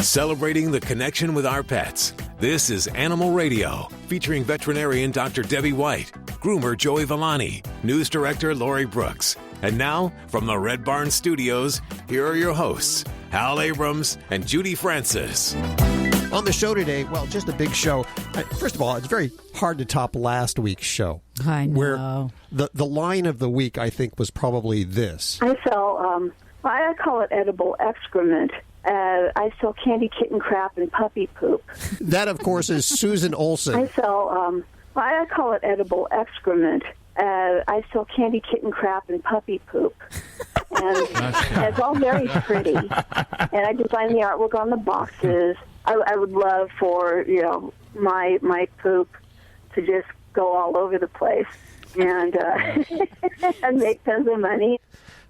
Celebrating the connection with our pets. This is Animal Radio, featuring veterinarian Dr. Debbie White, groomer Joey Villani, news director Lori Brooks. And now, from the Red Barn Studios, here are your hosts, Hal Abrams and Judy Francis. On the show today, well, just a big show. First of all, it's very hard to top last week's show. I know. Where the line of the week, I think, was probably this. I sell, I call it edible excrement. I sell candy kitten crap and puppy poop. That, of course, is Susan Olson. I sell, I call it edible excrement. I sell candy kitten crap and puppy poop. And it's all very pretty. And I design the artwork on the boxes. I would love for, my poop to just go all over the place and and make tons of money.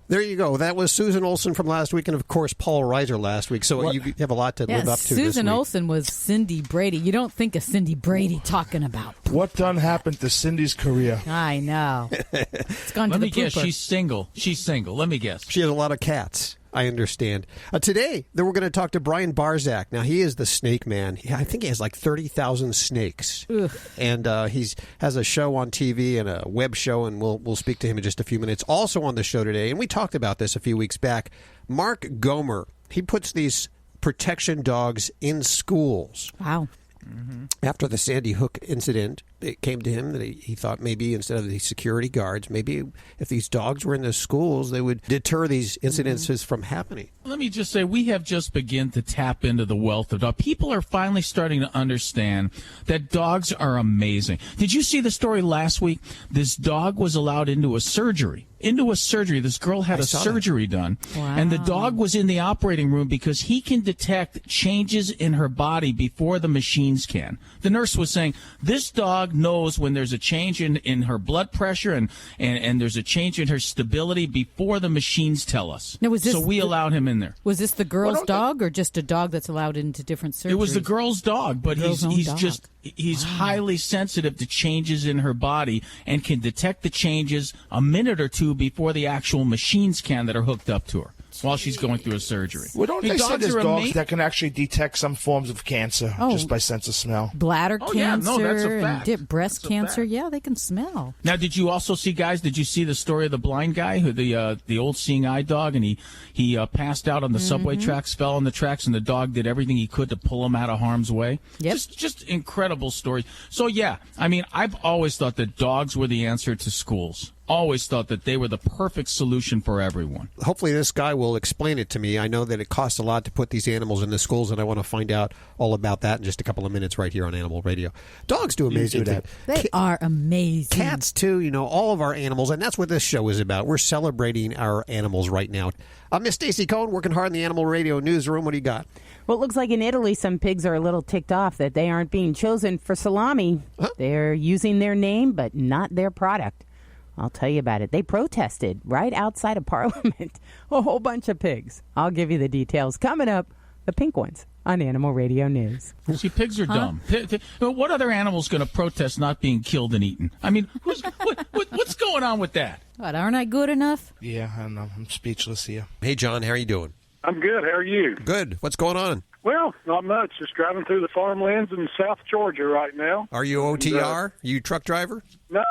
There you go. That was Susan Olson from last week, and of course Paul Reiser last week. So you have a lot to live up to. Susan this week. Olson was Cindy Brady. You don't think of Cindy Brady talking about. What done happened to Cindy's career? I know. It's gone to the Let me guess. pooper. She's single. She's single. Let me guess. She has a lot of cats. I understand. Today, we're going to talk to Brian Barczyk. Now, he is the snake man. I think he has like 30,000 snakes. Ugh. And he has a show on TV and a web show, and we'll speak to him in just a few minutes. Also on the show today, and we talked about this a few weeks back, Mark Gomer. He puts these protection dogs in schools. Wow. Mm-hmm. After the Sandy Hook incident, it came to him that he thought maybe instead of these security guards, maybe if these dogs were in the schools, they would deter these incidences from happening. Let me just say, we have just begun to tap into the wealth of dogs. People are finally starting to understand that dogs are amazing. Did you see the story last week? This dog was allowed into a surgery. This girl had a surgery done. Wow. And the dog was in the operating room because he can detect changes in her body before the machines can. The nurse was saying, this dog knows when there's a change in her blood pressure and there's a change in her stability before the machines tell us. Now, was this so we allowed him in there. Was this the girl's dog or just a dog that's allowed into different surgeries? It was the girl's dog, but he's highly sensitive to changes in her body and can detect the changes a minute or two before the actual machines can that are hooked up to her while she's going through a surgery. Well, don't they say there's dogs that can actually detect some forms of cancer just by sense of smell? Bladder cancer, yeah, no, that's a fact. And breast cancer. Yeah, they can smell. Now, did you also see, guys, did you see the story of the blind guy, who the old seeing eye dog, and he passed out on the subway tracks, fell on the tracks, and the dog did everything he could to pull him out of harm's way? Yep. Just incredible story. So, yeah, I mean, I've always thought that dogs were the answer to schools. Always thought that they were the perfect solution for everyone. Hopefully this guy will explain it to me. I know that it costs a lot to put these animals in the schools, and I want to find out all about that in just a couple of minutes right here on Animal Radio. Dogs do amazing things. They are amazing. Cats, too, all of our animals, and that's what this show is about. We're celebrating our animals right now. Miss Stacy Cohen, working hard in the Animal Radio newsroom. What do you got? Well, it looks like in Italy, some pigs are a little ticked off that they aren't being chosen for salami. Huh? They're using their name, but not their product. I'll tell you about it. They protested right outside of Parliament. A whole bunch of pigs. I'll give you the details coming up. The pink ones on Animal Radio News. See, pigs are dumb. What other animal's going to protest not being killed and eaten? I mean, what's going on with that? What, aren't I good enough? Yeah, I know. I'm speechless here. Hey, John, how are you doing? I'm good. How are you? Good. What's going on? Well, not much. Just driving through the farmlands in South Georgia right now. Are you OTR? You truck driver? No.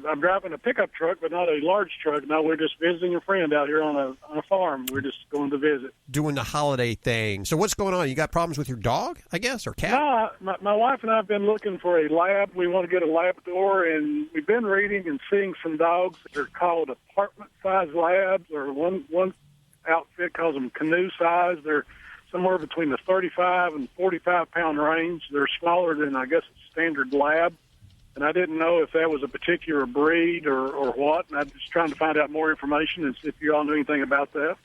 I'm driving a pickup truck, but not a large truck. No, we're just visiting a friend out here on a farm. We're just going to visit. Doing the holiday thing. So what's going on? You got problems with your dog, I guess, or cat? No, my wife and I have been looking for a lab. We want to get a Labrador, and we've been reading and seeing some dogs that are called apartment-sized labs, or one outfit calls them canoe size. They're somewhere between the 35 and 45-pound range. They're smaller than, I guess, a standard lab. And I didn't know if that was a particular breed or what. And I'm just trying to find out more information and see if you all knew anything about that.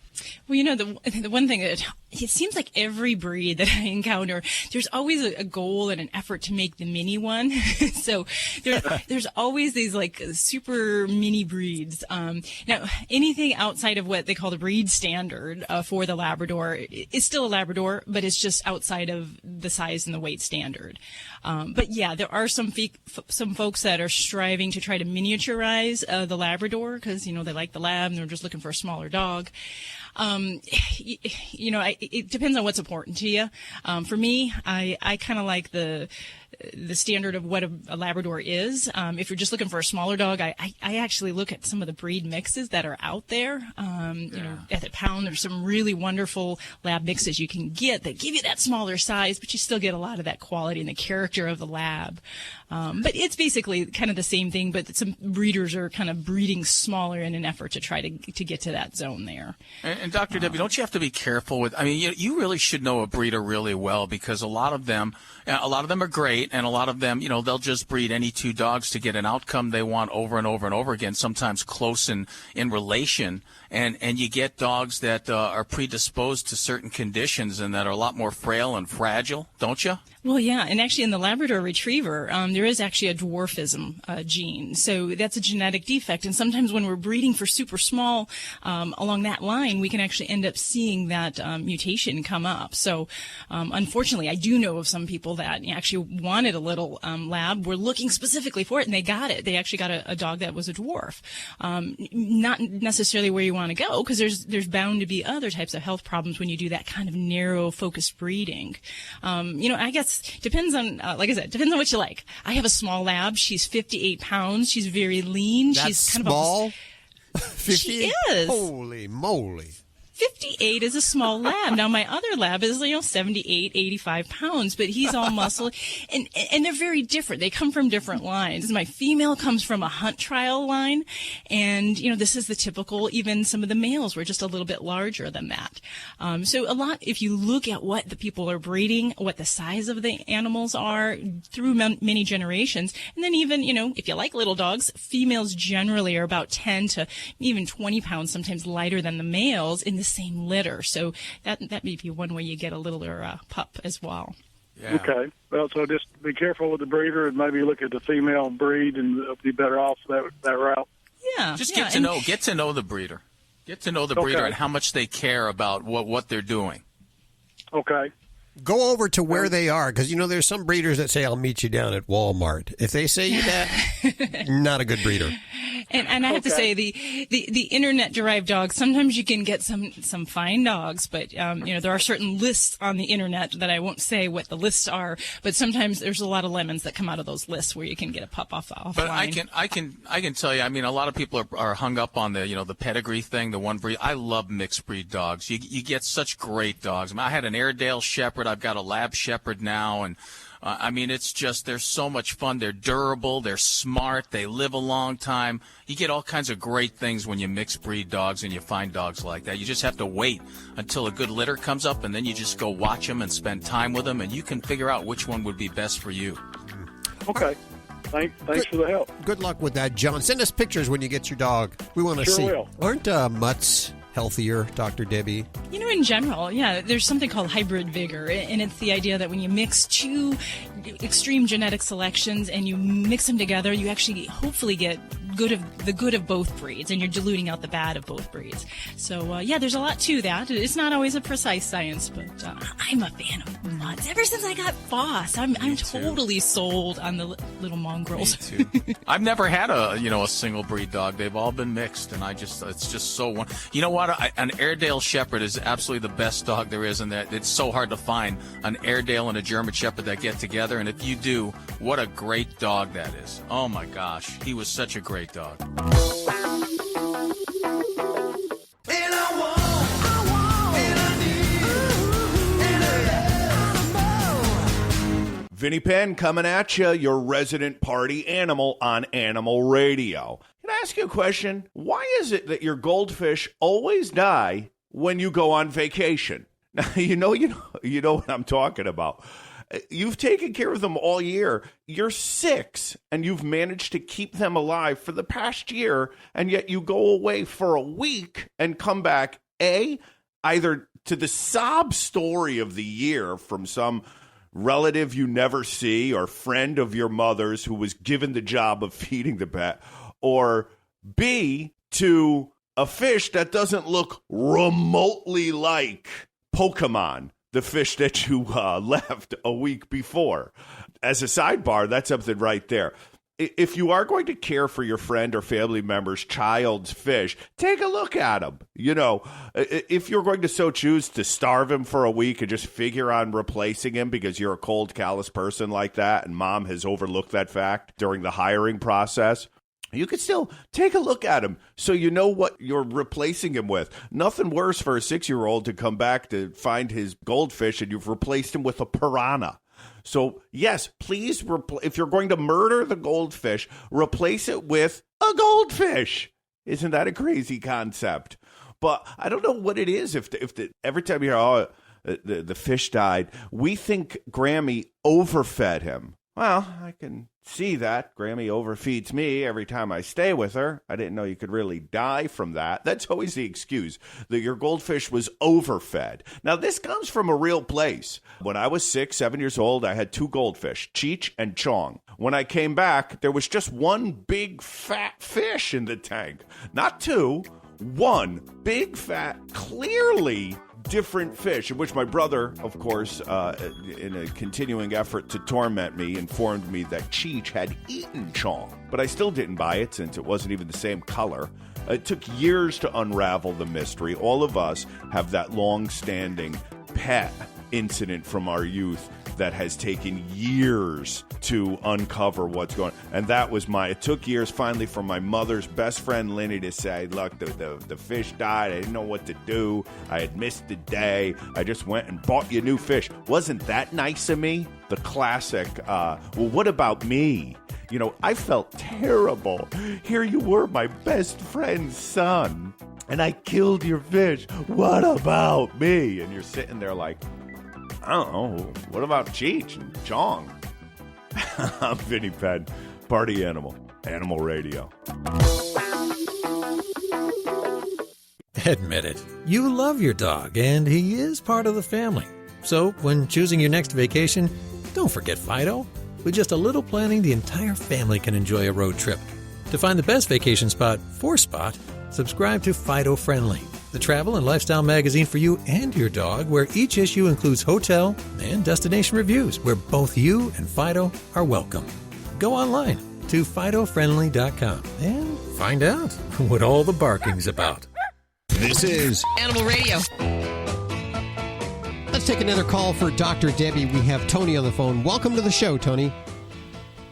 Well, the one thing that it seems like every breed that I encounter, there's always a goal and an effort to make the mini one. So there's always these like super mini breeds. Now, anything outside of what they call the breed standard for the Labrador is still a Labrador, but it's just outside of the size and the weight standard. But yeah, there are some folks that are striving to try to miniaturize the Labrador because, they like the lab and they're just looking for a smaller dog. It depends on what's important to you. For me, I kind of like the standard of what a Labrador is. If you're just looking for a smaller dog, I actually look at some of the breed mixes that are out there. At the pound, there's some really wonderful lab mixes you can get that give you that smaller size, but you still get a lot of that quality and the character of the lab. But it's basically kind of the same thing, but some breeders are kind of breeding smaller in an effort to try to get to that zone there. And Dr. Debbie, don't you have to be careful with, you really should know a breeder really well, because a lot of them are great, and a lot of them, they'll just breed any two dogs to get an outcome they want over and over and over again, sometimes close in relation. And you get dogs that are predisposed to certain conditions and that are a lot more frail and fragile, don't you? Well, yeah, and actually in the Labrador Retriever, there is actually a dwarfism gene. So that's a genetic defect. And sometimes when we're breeding for super small along that line, we can actually end up seeing that mutation come up. So unfortunately, I do know of some people that actually wanted a little lab, were looking specifically for it, and they got it. They actually got a dog that was a dwarf. Not necessarily where you want to go, because there's bound to be other types of health problems when you do that kind of narrow focused breeding. I guess depends on, like I said, depends on what you like. I have a small lab. She's 58 pounds. She's very lean. That's she's kind small? of a, 58? She is. Holy moly. 58 is a small lab. Now, my other lab is, 78, 85 pounds, but he's all muscle. And they're very different. They come from different lines. My female comes from a hunt trial line. And, this is the typical, even some of the males were just a little bit larger than that. So a lot, if you look at what the people are breeding, what the size of the animals are through many generations, and then even, if you like little dogs, females generally are about 10 to even 20 pounds, sometimes lighter than the males in the same litter. So that may be one way you get a littler pup as well. Yeah. Okay. Well, so just be careful with the breeder and maybe look at the female breed, and be better off that route. Yeah. Just get to know the breeder. Get to know the breeder and how much they care about what they're doing. Okay. Go over to where they are, because, there's some breeders that say, I'll meet you down at Walmart. If they say you that, not a good breeder. And I have to say, the internet-derived dogs, sometimes you can get some fine dogs, but, there are certain lists on the internet that I won't say what the lists are, but sometimes there's a lot of lemons that come out of those lists where you can get a pup offline. But I can tell you, a lot of people are hung up on the pedigree thing, the one breed. I love mixed breed dogs. You get such great dogs. I had an Airedale Shepherd. I've got a Lab Shepherd now, and it's just, they're so much fun. They're durable. They're smart. They live a long time. You get all kinds of great things when you mix breed dogs and you find dogs like that. You just have to wait until a good litter comes up, and then you just go watch them and spend time with them, and you can figure out which one would be best for you. Okay. Thanks for the help. Good luck with that, John. Send us pictures when you get your dog. We want to see. Will. Aren't mutts healthier, Dr. Debbie? In general, yeah, there's something called hybrid vigor, and it's the idea that when you mix two extreme genetic selections and you mix them together, you actually hopefully get the good of both breeds, and you're diluting out the bad of both breeds. So, there's a lot to that. It's not always a precise science, but I'm a fan of mutts. Ever since I got Foss, I'm totally sold on the little mongrels. Me too. I've never had a single breed dog. They've all been mixed, and it's just so You know what? An Airedale Shepherd is absolutely the best dog there is, and that it's so hard to find an Airedale and a German Shepherd that get together. And if you do, what a great dog that is! Oh my gosh, he was such a great dog. Vinny Penn coming at you, your resident party animal on Animal Radio. Can I ask you a question? Why is it that your goldfish always die when you go on vacation? Now, you know what I'm talking about. You've taken care of them all year. You're 6, and you've managed to keep them alive for the past year, and yet you go away for a week and come back, either to the sob story of the year from some relative you never see or friend of your mother's who was given the job of feeding the pet, or B, to a fish that doesn't look remotely like Pokemon, the fish that you left a week before. As a sidebar, that's something right there. if you are going to care for your friend or family member's child's fish, take a look at him. You know, if you're going to so choose to starve him for a week and just figure on replacing him because you're a cold, callous person like that and mom has overlooked that fact during the hiring process, you could still take a look at him so you know what you're replacing him with. Nothing worse for a 6-year-old to come back to find his goldfish and you've replaced him with a piranha. So, yes, please, if you're going to murder the goldfish, replace it with a goldfish. Isn't that a crazy concept? But I don't know what it is. If every time you hear, the fish died, we think Grammy overfed him. Well, I can see that. Grammy overfeeds me every time I stay with her. I didn't know you could really die from that. That's always the excuse, that your goldfish was overfed. Now, this comes from a real place. When I was 6, 7 years old, I had 2 goldfish, Cheech and Chong. When I came back, there was just one big fat fish in the tank. Not 2, 1 big fat, clearly different fish, in which my brother, of course, in a continuing effort to torment me, informed me that Cheech had eaten Chong. But I still didn't buy it since it wasn't even the same color. It took years to unravel the mystery. All of us have that long-standing pet incident from our youth that has taken years to uncover what's going on. And that was it took years finally for my mother's best friend Lenny to say, look, the fish died. I didn't know what to do. I had missed the day. I just went and bought you new fish. Wasn't that nice of me? The classic, well, what about me? You know, I felt terrible. Here you were, my best friend's son, and I killed your fish. What about me? And you're sitting there like, I don't know. What about Cheech and Chong? I'm Vinny Penn, Party Animal, Animal Radio. Admit it. You love your dog, and he is part of the family. So when choosing your next vacation, don't forget Fido. With just a little planning, the entire family can enjoy a road trip. To find the best vacation spot for Spot, subscribe to Fido Friendly, the travel and lifestyle magazine for you and your dog, where each issue includes hotel and destination reviews, where both you and Fido are welcome. Go online to FidoFriendly.com and find out what all the barking's about. This is Animal Radio. Let's take another call for Dr. Debbie. We have Tony on the phone. Welcome to the show, Tony.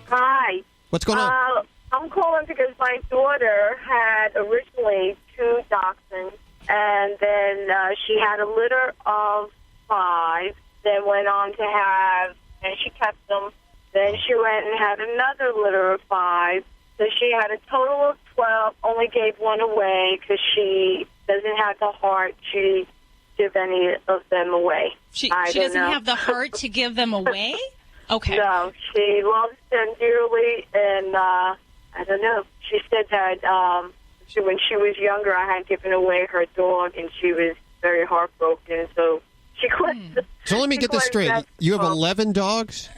Hi. What's going on? I'm calling because my daughter had originally 2 dachshunds, and then she had a litter of 5, then went on to have, and she kept them. Then she went and had another litter of 5. So she had a total of 12, only gave 1 away because she doesn't have the heart to give any of them away. She doesn't have the heart to give them away? Okay. No, she loves them dearly, and I don't know. She said that when she was younger, I had given away her dog, and she was very heartbroken, so she quit. So let me get this straight. You have 11 dogs?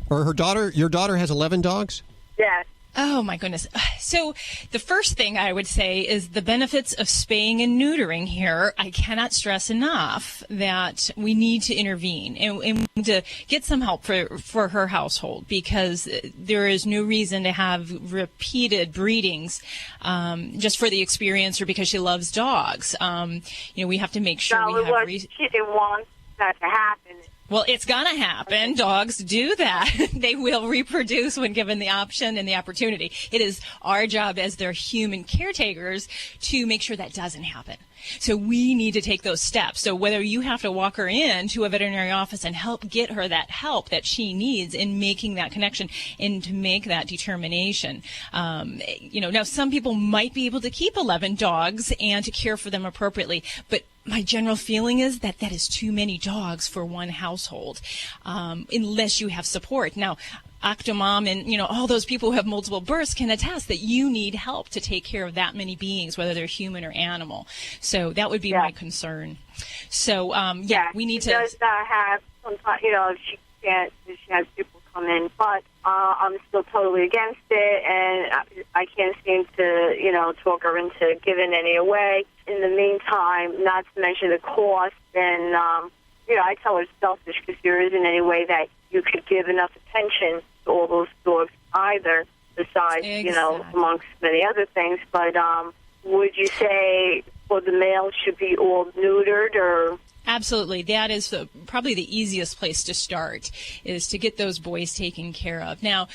Or your daughter has 11 dogs? Yes. Oh, my goodness. So the first thing I would say is the benefits of spaying and neutering here. I cannot stress enough that we need to intervene and to get some help for her household, because there is no reason to have repeated breedings just for the experience or because she loves dogs. We have to make sure we have she didn't want that to happen. Well, it's going to happen. Dogs do that. They will reproduce when given the option and the opportunity. It is our job as their human caretakers to make sure that doesn't happen. So we need to take those steps. So whether you have to walk her in to a veterinary office and help get her that help that she needs in making that connection and to make that determination. Now some people might be able to keep 11 dogs and to care for them appropriately, but my general feeling is that is too many dogs for one household, unless you have support. Now, Octomom and, all those people who have multiple births can attest that you need help to take care of that many beings, whether they're human or animal. So that would be my concern. So, we need to. She does have sometimes, she has people come in, but I'm still totally against it, and I can't seem to, talk her into giving any away. In the meantime, not to mention the cost, and, I tell her it's selfish because there isn't any way that you could give enough attention to all those dogs either. besides, amongst many other things. But would you say for the males should be all neutered or? Absolutely. That is probably the easiest place to start, is to get those boys taken care of. Now,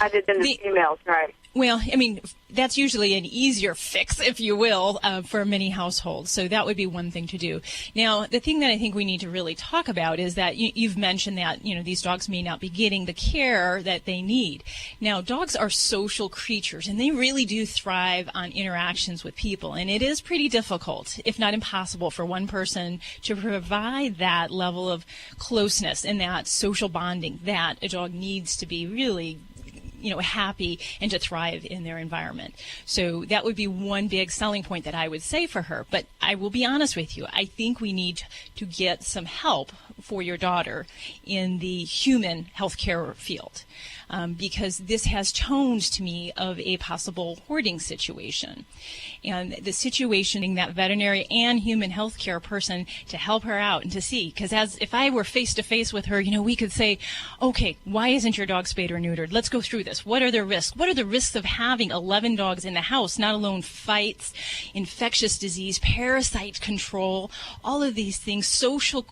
rather than the females, right? Well, I mean, that's usually an easier fix, if you will, for many households. So that would be one thing to do. Now, the thing that I think we need to really talk about is that you've mentioned that, these dogs may not be getting the care that they need. Now, dogs are social creatures, and they really do thrive on interactions with people. And it is pretty difficult, if not impossible, for one person to provide that level of closeness and that social bonding that a dog needs to be really happy and to thrive in their environment. So that would be one big selling point that I would say for her. But I will be honest with you, I think we need to get some help for your daughter in the human healthcare field, because this has tones to me of a possible hoarding situation. And the situation in that veterinary and human healthcare person to help her out and to see, because if I were face to face with her, we could say, okay, why isn't your dog spayed or neutered? Let's go through this. What are the risks? What are the risks of having 11 dogs in the house, not alone fights, infectious disease, parasite control, all of these things, social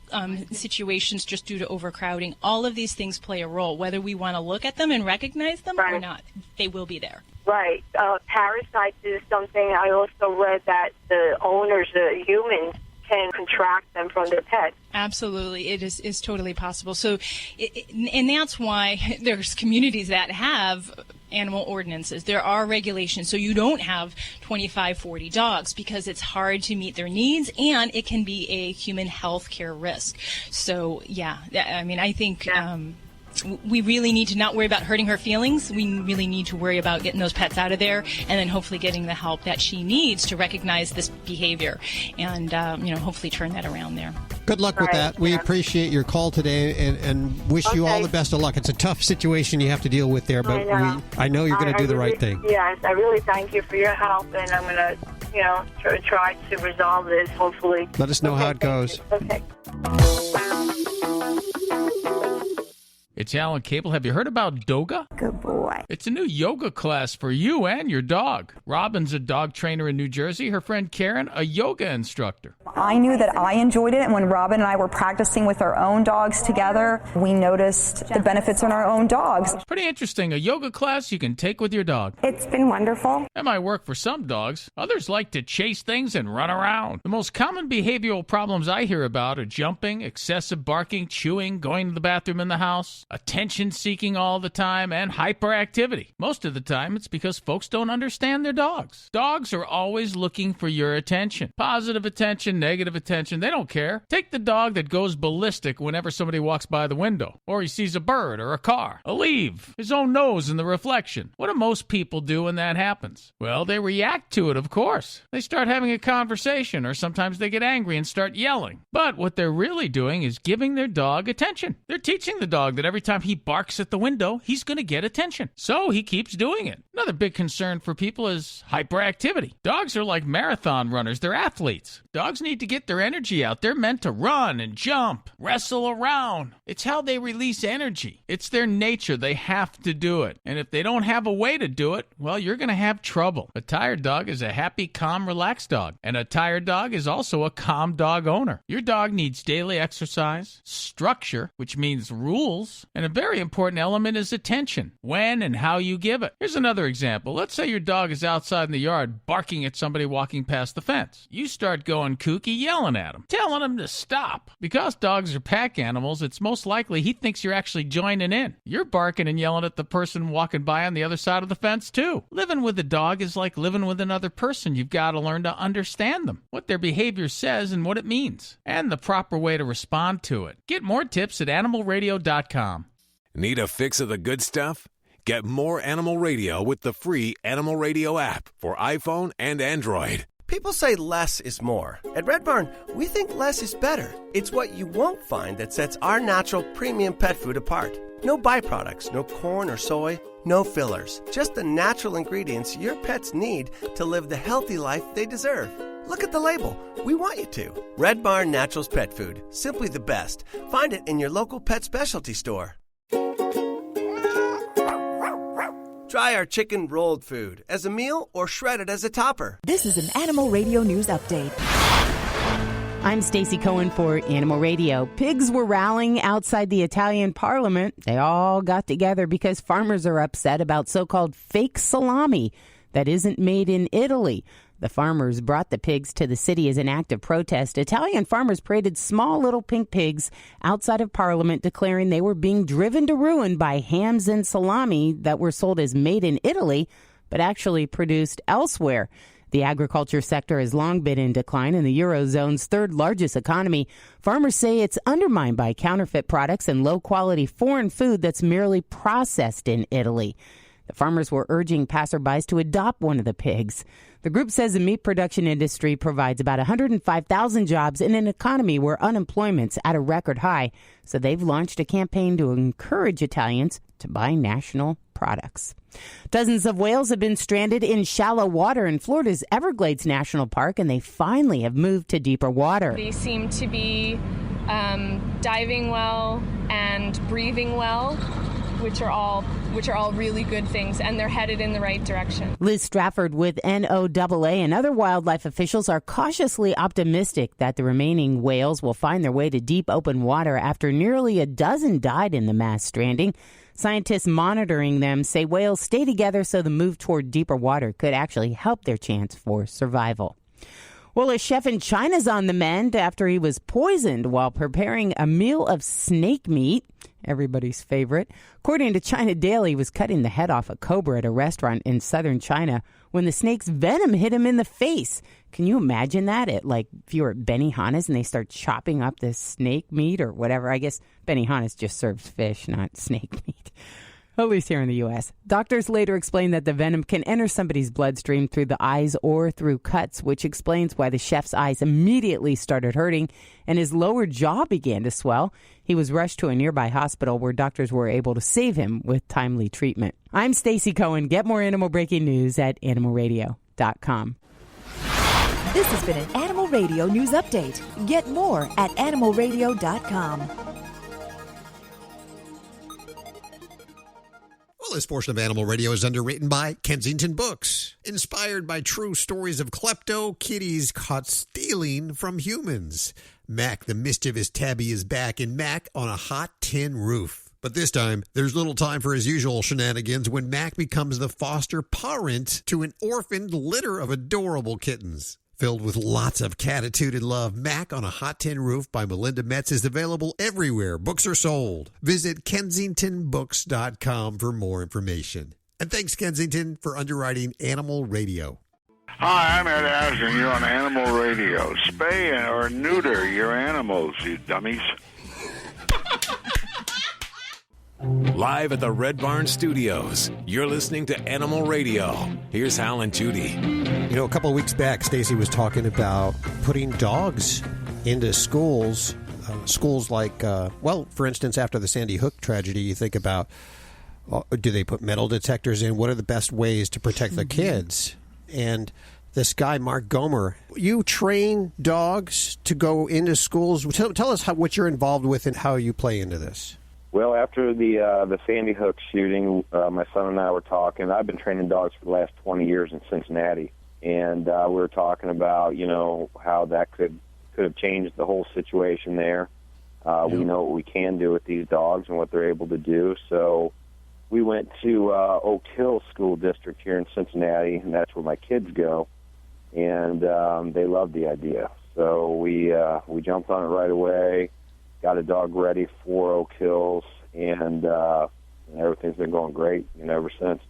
situations just due to overcrowding, all of these things play a role, whether we want to look at them and recognize them or not. They will be there. Right. Parasites is something I also read that the owners, the humans, can contract them from their pets. Absolutely. It is totally possible. So, and that's why there's communities that have animal ordinances. There are regulations, so you don't have 25, 40 dogs, because it's hard to meet their needs, and it can be a human health care risk. So, I think we really need to not worry about hurting her feelings. We really need to worry about getting those pets out of there, and then hopefully getting the help that she needs to recognize this behavior and, hopefully turn that around there. Good luck with that. We appreciate your call today and wish you all the best of luck. It's a tough situation you have to deal with there, but I know you're going to do the right thing. Yes, I really thank you for your help, and I'm going to, try to resolve this, hopefully. Let us know how it goes. Okay. It's Alan Cable. Have you heard about Doga? Good boy. It's a new yoga class for you and your dog. Robin's a dog trainer in New Jersey. Her friend Karen, a yoga instructor. I knew that I enjoyed it, and when Robin and I were practicing with our own dogs together, we noticed the benefits in our own dogs. Pretty interesting. A yoga class you can take with your dog. It's been wonderful. That might work for some dogs. Others like to chase things and run around. The most common behavioral problems I hear about are jumping, excessive barking, chewing, going to the bathroom in the house, attention-seeking all the time, and hyperactivity. Most of the time, it's because folks don't understand their dogs. Dogs are always looking for your attention. Positive attention, negative attention, they don't care. Take the dog that goes ballistic whenever somebody walks by the window, or he sees a bird or a car, a leaf, his own nose in the reflection. What do most people do when that happens? Well, they react to it, of course. They start having a conversation, or sometimes they get angry and start yelling. But what they're really doing is giving their dog attention. They're teaching the dog that every time he barks at the window, he's going to get attention. So he keeps doing it. Another big concern for people is hyperactivity. Dogs are like marathon runners. They're athletes. Dogs need to get their energy out. They're meant to run and jump, wrestle around. It's how they release energy. It's their nature. They have to do it. And if they don't have a way to do it, well, you're going to have trouble. A tired dog is a happy, calm, relaxed dog. And a tired dog is also a calm dog owner. Your dog needs daily exercise, structure, which means rules, and a very important element is attention, when and how you give it. Here's another example. Let's say your dog is outside in the yard barking at somebody walking past the fence. You start going kooky, yelling at him, telling him to stop. Because dogs are pack animals, it's most likely he thinks you're actually joining in. You're barking and yelling at the person walking by on the other side of the fence too. Living with a dog is like living with another person. You've got to learn to understand them, what their behavior says and what it means, and the proper way to respond to it. Get more tips at animalradio.com. Need a fix of the good stuff? Get more Animal Radio with the free Animal Radio app for iPhone and Android. People say less is more. At Red Barn, we think less is better. It's what you won't find that sets our natural premium pet food apart. No byproducts, no corn or soy, no fillers. Just the natural ingredients your pets need to live the healthy life they deserve. Look at the label. We want you to. Red Barn Naturals Pet Food. Simply the best. Find it in your local pet specialty store. Try our chicken rolled food as a meal or shredded as a topper. This is an Animal Radio News Update. I'm Stacey Cohen for Animal Radio. Pigs were rallying outside the Italian parliament. They all got together because farmers are upset about so-called fake salami that isn't made in Italy. The farmers brought the pigs to the city as an act of protest. Italian farmers paraded small little pink pigs outside of Parliament, declaring they were being driven to ruin by hams and salami that were sold as made in Italy, but actually produced elsewhere. The agriculture sector has long been in decline in the Eurozone's third largest economy. Farmers say it's undermined by counterfeit products and low-quality foreign food that's merely processed in Italy. The farmers were urging passerbys to adopt one of the pigs. The group says the meat production industry provides about 105,000 jobs in an economy where unemployment's at a record high. So they've launched a campaign to encourage Italians to buy national products. Dozens of whales have been stranded in shallow water in Florida's Everglades National Park, and they finally have moved to deeper water. They seem to be diving well and breathing well, which are all really good things, and they're headed in the right direction. Liz Strafford with NOAA and other wildlife officials are cautiously optimistic that the remaining whales will find their way to deep open water after nearly a dozen died in the mass stranding. Scientists monitoring them say whales stay together so the move toward deeper water could actually help their chance for survival. Well, a chef in China's on the mend after he was poisoned while preparing a meal of snake meat, everybody's favorite. According to China Daily, he was cutting the head off a cobra at a restaurant in southern China when the snake's venom hit him in the face. Can you imagine that? If you were at Benihana's and they start chopping up this snake meat or whatever. I guess Benihana's just serves fish, not snake meat. At least here in the U.S. Doctors later explained that the venom can enter somebody's bloodstream through the eyes or through cuts, which explains why the chef's eyes immediately started hurting and his lower jaw began to swell. He was rushed to a nearby hospital where doctors were able to save him with timely treatment. I'm Stacey Cohen. Get more animal breaking news at animalradio.com. This has been an Animal Radio News Update. Get more at animalradio.com. Well, this portion of Animal Radio is underwritten by Kensington Books, inspired by true stories of klepto kitties caught stealing from humans. Mac the mischievous tabby is back in Mac on a Hot Tin Roof. But this time, there's little time for his usual shenanigans when Mac becomes the foster parent to an orphaned litter of adorable kittens. Filled with lots of catitude and love, Mac on a Hot Tin Roof by Melinda Metz is available everywhere books are sold. Visit KensingtonBooks.com for more information. And thanks, Kensington, for underwriting Animal Radio. Hi, I'm Ed Asner. You're on Animal Radio. Spay or neuter your animals, you dummies. Live at the Red Barn Studios, you're listening to Animal Radio. Here's Hal and Judy. You know, a couple of weeks back, Stacey was talking about putting dogs into schools. Schools like, for instance, after the Sandy Hook tragedy, you think about, do they put metal detectors in? What are the best ways to protect the kids? And this guy, Mark Gomer, you train dogs to go into schools. Tell us what you're involved with and how you play into this. Well, after the Sandy Hook shooting, my son and I were talking. I've been training dogs for the last 20 years in Cincinnati, and we were talking about, how that could have changed the whole situation there. We know what we can do with these dogs and what they're able to do. So we went to Oak Hill School District here in Cincinnati, and that's where my kids go, and they loved the idea. So we jumped on it right away. Got a dog ready for Oak Hills, and everything's been going great, ever since.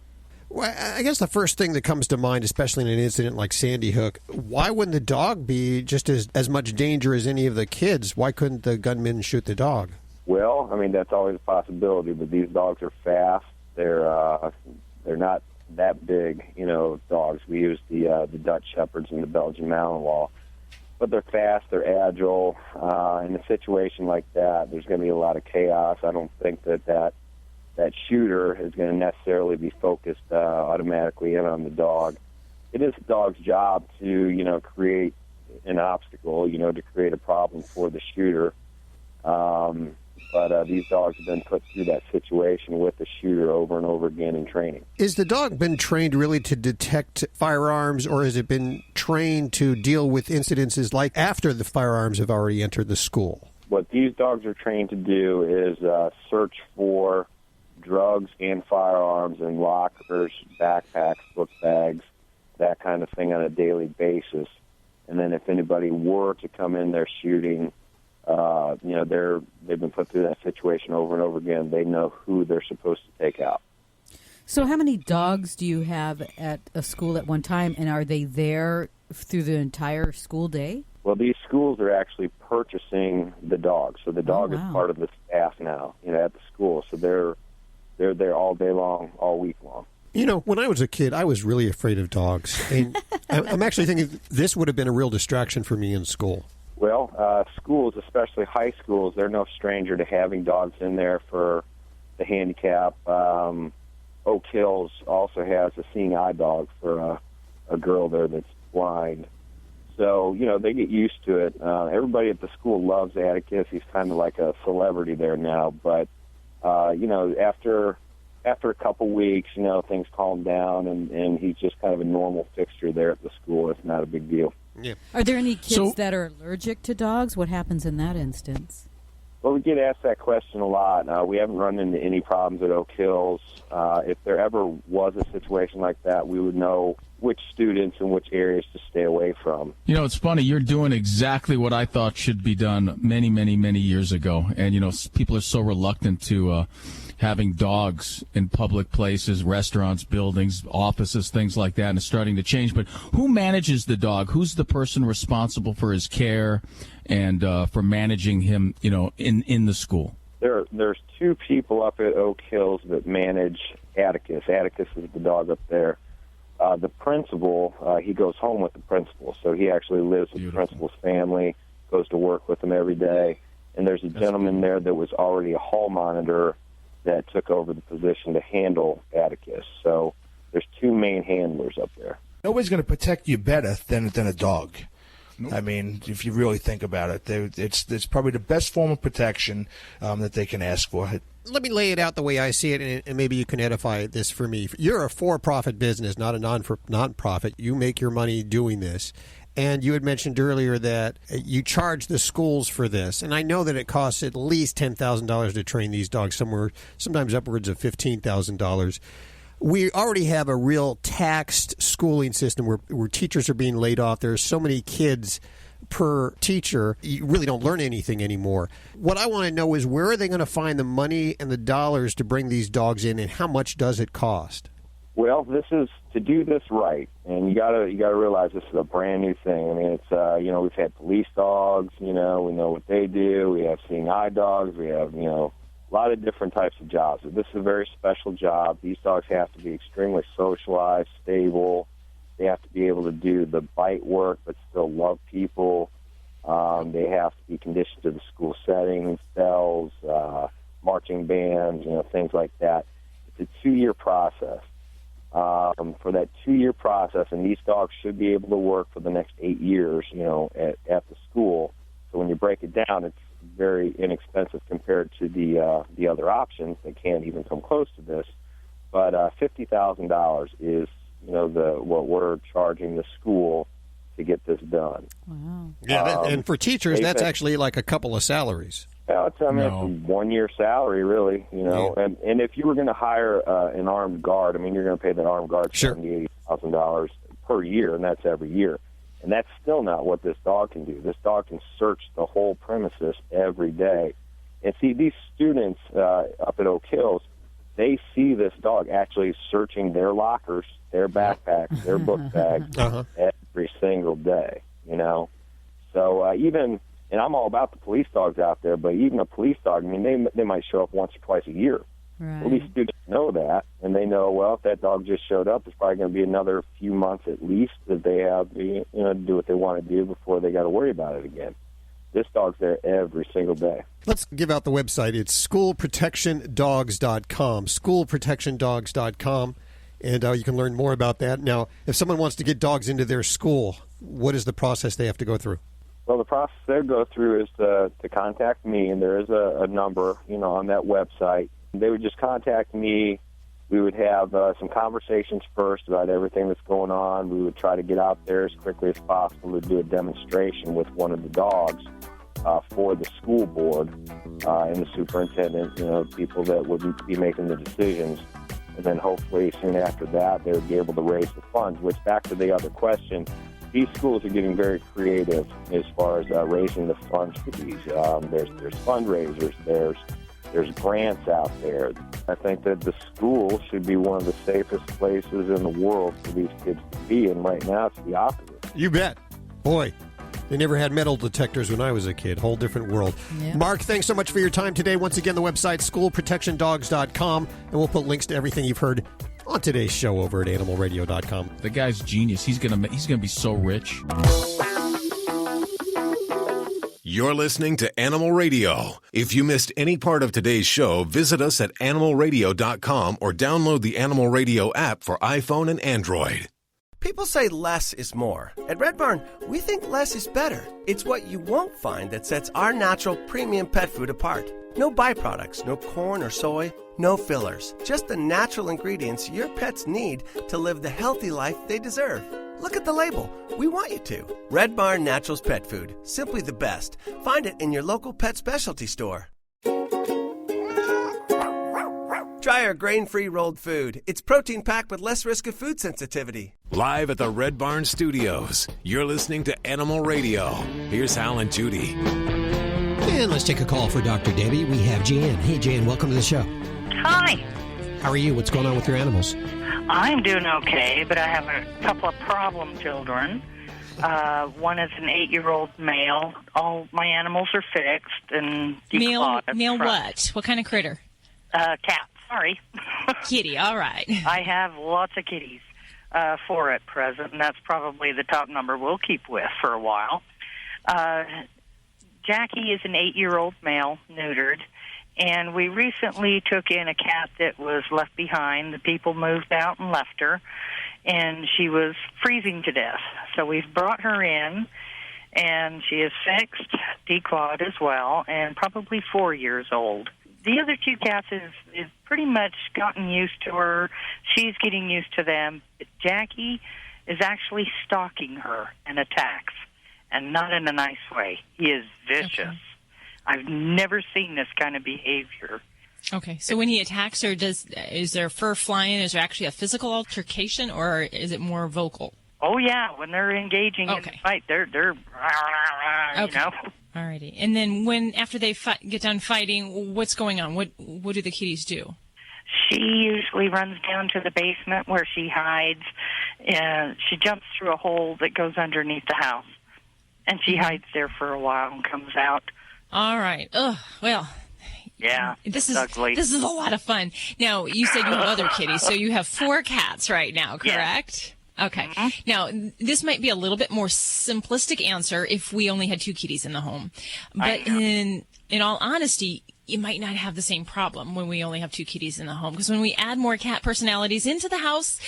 Well, I guess the first thing that comes to mind, especially in an incident like Sandy Hook, why wouldn't the dog be just as much danger as any of the kids? Why couldn't the gunman shoot the dog? Well, that's always a possibility, but these dogs are fast. They're not that big, dogs. We use the Dutch Shepherds and the Belgian Malinois. But they're fast, they're agile. In a situation like that, there's going to be a lot of chaos. I don't think that shooter is going to necessarily be focused automatically in on the dog. It is the dog's job to, create an obstacle, to create a problem for the shooter. But these dogs have been put through that situation with the shooter over and over again in training. Is the dog been trained really to detect firearms, or has it been trained to deal with incidences like after the firearms have already entered the school? What these dogs are trained to do is search for drugs and firearms in lockers, backpacks, book bags, that kind of thing on a daily basis. And then if anybody were to come in there shooting, they've been put through that situation over and over again. They know who they're supposed to take out. So how many dogs do you have at a school at one time, and are they there through the entire school day? Well, these schools are actually purchasing the dog. So the dog is part of the staff now, at the school. So they're there all day long, all week long. When I was a kid, I was really afraid of dogs. And I'm actually thinking this would have been a real distraction for me in school. Well, schools, especially high schools, they're no stranger to having dogs in there for the handicap. Oak Hills also has a seeing eye dog for a girl there that's blind. So, they get used to it. Everybody at the school loves Atticus. He's kind of like a celebrity there now. But, after a couple weeks, things calm down, and he's just kind of a normal fixture there at the school. It's not a big deal. Yeah. Are there any kids that are allergic to dogs? What happens in that instance? Well, we get asked that question a lot. We haven't run into any problems at Oak Hills. If there ever was a situation like that, we would know which students and which areas to stay away from. It's funny. You're doing exactly what I thought should be done many, many, many years ago. And, people are so reluctant to having dogs in public places, restaurants, buildings, offices, things like that, and it's starting to change. But who manages the dog? Who's the person responsible for his care and for managing him, in the school? There's two people up at Oak Hills that manage Atticus. Atticus is the dog up there. The principal, he goes home with the principal, so he actually lives with the principal's family, goes to work with them every day. And there's a gentleman there that was already a hall monitor that took over the position to handle Atticus. So there's two main handlers up there. Nobody's going to protect you better than a dog. Nope. I mean, if you really think about it, it's probably the best form of protection that they can ask for. Let me lay it out the way I see it, and maybe you can edify this for me. You're a for-profit business, not a non-profit. You make your money doing this. And you had mentioned earlier that you charge the schools for this. And I know that it costs at least $10,000 to train these dogs, sometimes upwards of $15,000. We already have a real taxed schooling system where teachers are being laid off. There are so many kids per teacher, you really don't learn anything anymore. What I want to know is, where are they going to find the money and the dollars to bring these dogs in, and how much does it cost? Well, this is to do this right, and you gotta realize this is a brand new thing. I mean, it's we've had police dogs, we know what they do. We have seeing eye dogs. We have a lot of different types of jobs. But this is a very special job. These dogs have to be extremely socialized, stable. They have to be able to do the bite work, but still love people. They have to be conditioned to the school setting, bells, marching bands, things like that. It's a 2-year process. For that 2-year process, and these dogs should be able to work for the next 8 years, at the school. So when you break it down, it's very inexpensive compared to the other options. They can't even come close to this. But $50,000 is what we're charging the school to get this done. Wow. Yeah, and for teachers, that's actually like a couple of salaries. Yeah, it's a 1-year salary, really. Yeah. And if you were going to hire an armed guard, you're going to pay that armed guard $70,000-$80,000 per year, and that's every year. And that's still not what this dog can do. This dog can search the whole premises every day. And see, these students up at Oak Hills, they see this dog actually searching their lockers, their backpacks, their book bags every single day, So and I'm all about the police dogs out there, but even a police dog, they might show up once or twice a year. Right. Well, these students know that, and they know, well, if that dog just showed up, it's probably going to be another few months at least that they have to do what they want to do before they got to worry about it again. This dog's there every single day. Let's give out the website. It's schoolprotectiondogs.com, schoolprotectiondogs.com, and you can learn more about that. Now, if someone wants to get dogs into their school, what is the process they have to go through? Well, the process they go through is to contact me, and there is a number, on that website. They would just contact me. We would have some conversations first about everything that's going on. We would try to get out there as quickly as possible to do a demonstration with one of the dogs for the school board and the superintendent, people that would be making the decisions. And then hopefully soon after that, they would be able to raise the funds, which, back to the other question, these schools are getting very creative as far as raising the funds for these. There's fundraisers, there's grants out there. I think that the school should be one of the safest places in the world for these kids to be, and right now it's the opposite. You bet. Boy, they never had metal detectors when I was a kid. Whole different world. Yeah. Mark, thanks so much for your time today. Once again, the website, schoolprotectiondogs.com, and we'll put links to everything you've heard on today's show over at animalradio.com. The guy's genius. He's gonna be so rich. You're listening to Animal Radio. If you missed any part of today's show, visit us at animalradio.com or download the Animal Radio app for iPhone and Android. People say less is more. At Red Barn, we think less is better. It's what you won't find that sets our natural premium pet food apart. No byproducts, no corn or soy, no fillers. Just the natural ingredients your pets need to live the healthy life they deserve. Look at the label. We want you to. Red Barn Naturals Pet Food. Simply the best. Find it in your local pet specialty store. Try our grain-free rolled food. It's protein-packed with less risk of food sensitivity. Live at the Red Barn Studios, you're listening to Animal Radio. Here's Hal and Judy. And let's take a call for Dr. Debbie. We have Jan. Hey, Jan, welcome to the show. Hi. How are you? What's going on with your animals? I'm doing okay, but I have a couple of problem children. One is an 8-year-old male. All my animals are fixed and declawed. Male what? What kind of critter? Cat. Sorry. Kitty, all right. I have lots of kitties, 4 at present, and that's probably the top number we'll keep with for a while. Jackie is an 8-year-old male, neutered, and we recently took in a cat that was left behind. The people moved out and left her, and she was freezing to death. So we've brought her in, and she is fixed, declawed as well, and probably 4 years old. The other 2 cats is pretty much gotten used to her. She's getting used to them. But Jackie is actually stalking her and attacks, and not in a nice way. He is vicious. Okay. I've never seen this kind of behavior. Okay, so when he attacks her, is there fur flying? Is there actually a physical altercation, or is it more vocal? Oh, yeah. When they're engaging in the fight, they're you know. All righty. And then after they get done fighting, what's going on? What do the kitties do? She usually runs down to the basement where she hides. She jumps through a hole that goes underneath the house, and she hides there for a while and comes out. All right. Ugh. Well. Yeah, this is ugly. This is a lot of fun. Now, you said you have other kitties, so you have 4 cats right now, correct? Yeah. Okay. Mm-hmm. Now, this might be a little bit more simplistic answer if we only had 2 kitties in the home. But in all honesty, you might not have the same problem when we only have 2 kitties in the home. Because when we add more cat personalities into the house,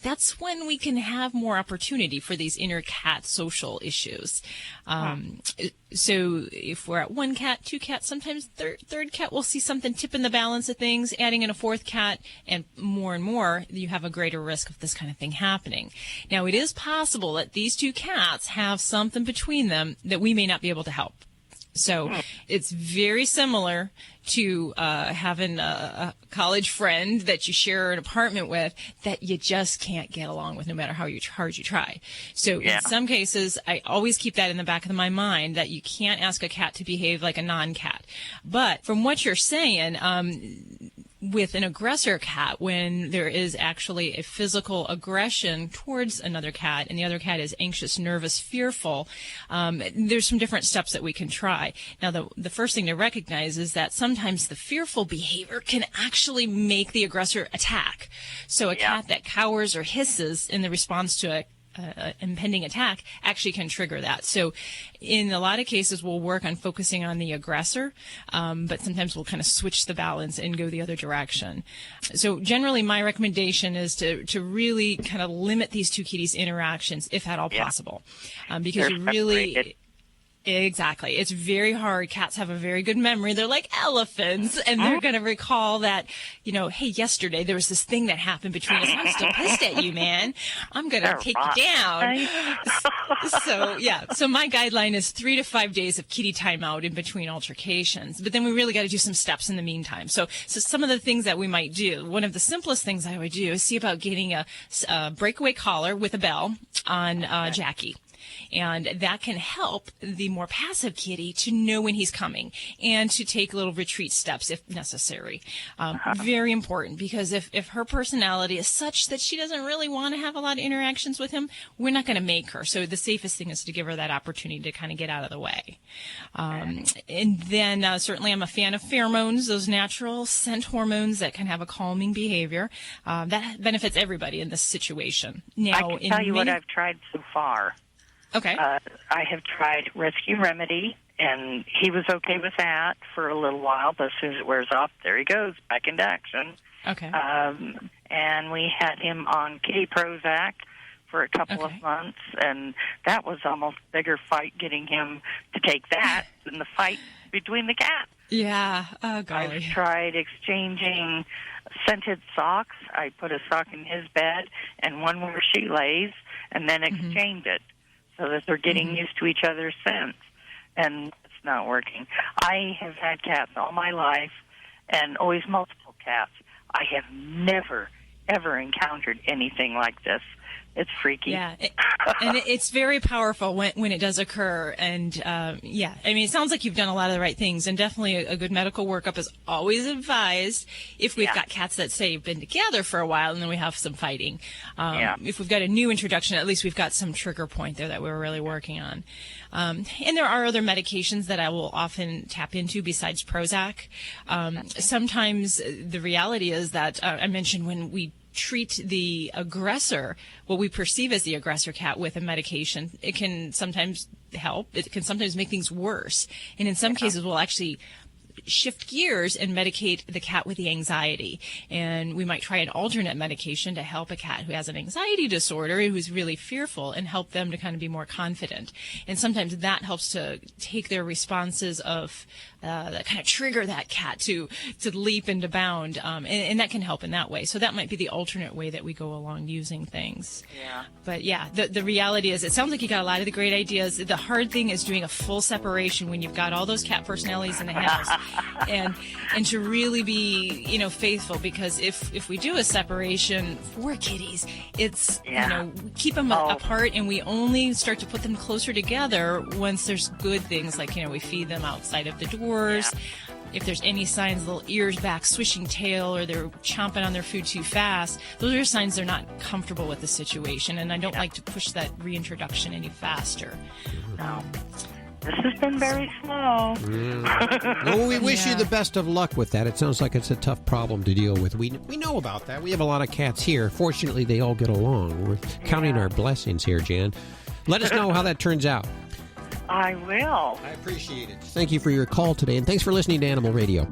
that's when we can have more opportunity for these inner cat social issues. So if we're at 1 cat, 2 cats, sometimes third cat, we'll see something tipping the balance of things. Adding in a 4th cat, and more, you have a greater risk of this kind of thing happening. Now, it is possible that these 2 cats have something between them that we may not be able to help. So it's very similar to having a college friend that you share an apartment with that you just can't get along with no matter how hard you try. So in some cases, I always keep that in the back of my mind that you can't ask a cat to behave like a non-cat. But from what you're saying, with an aggressor cat, when there is actually a physical aggression towards another cat and the other cat is anxious, nervous, fearful, there's some different steps that we can try. Now, the first thing to recognize is that sometimes the fearful behavior can actually make the aggressor attack. So a cat that cowers or hisses in the response to a impending attack actually can trigger that. So in a lot of cases, we'll work on focusing on the aggressor, but sometimes we'll kind of switch the balance and go the other direction. So generally, my recommendation is to really kind of limit these 2 kitties' interactions, if at all possible, because you really... Exactly. It's very hard. Cats have a very good memory. They're like elephants, and they're going to recall that, hey, yesterday there was this thing that happened between us. I'm still pissed at you, man. I'm going to take you down. So my guideline is 3 to 5 days of kitty time out in between altercations. But then we really got to do some steps in the meantime. So some of the things that we might do, one of the simplest things I would do is see about getting a breakaway collar with a bell on Jackie. And that can help the more passive kitty to know when he's coming and to take little retreat steps if necessary. Very important, because if her personality is such that she doesn't really want to have a lot of interactions with him, we're not going to make her. So the safest thing is to give her that opportunity to kind of get out of the way. And then certainly I'm a fan of pheromones, those natural scent hormones that can have a calming behavior. That benefits everybody in this situation. Now, I can tell you what I've tried so far. Okay. I have tried Rescue Remedy, and he was okay with that for a little while, but as soon as it wears off, there he goes, back into action. Okay. And we had him on kitty Prozac for a couple of months, and that was almost a bigger fight getting him to take that than the fight between the cats. Yeah. Oh, golly. I've tried exchanging scented socks. I put a sock in his bed and one where she lays, and then exchange it, so that they're getting used to each other's scents, and it's not working. I have had cats all my life, and always multiple cats. I have never, ever encountered anything like this. It's freaky. Yeah, and it's very powerful when it does occur. And it sounds like you've done a lot of the right things, and definitely a good medical workup is always advised if we've got cats that say have been together for a while and then we have some fighting. If we've got a new introduction, at least we've got some trigger point there that we're really working on. And there are other medications that I will often tap into besides Prozac. Sometimes the reality is that I mentioned when we treat the aggressor, what we perceive as the aggressor cat, with a medication, it can sometimes help. It can sometimes make things worse. And in some cases, we'll actually shift gears and medicate the cat with the anxiety. And we might try an alternate medication to help a cat who has an anxiety disorder, who's really fearful, and help them to kind of be more confident. And sometimes that helps to take their responses of that kind of trigger that cat to leap and to bound, and that can help in that way. So that might be the alternate way that we go along using things. Yeah. But yeah, the reality is, it sounds like you got a lot of the great ideas. The hard thing is doing a full separation when you've got all those cat personalities in the house, and to really be faithful, because if we do a separation for kitties, it's keep them apart, and we only start to put them closer together once there's good things like we feed them outside of the doors. If there's any signs, little ears back, swishing tail, or they're chomping on their food too fast, those are signs they're not comfortable with the situation, and I don't like to push that reintroduction any faster. This has been very slow. Well, we wish you the best of luck with that. It sounds like it's a tough problem to deal with. We know about that. We have a lot of cats here. Fortunately, they all get along. We're counting our blessings here, Jan. Let us know how that turns out. I will. I appreciate it. Thank you for your call today, and thanks for listening to Animal Radio.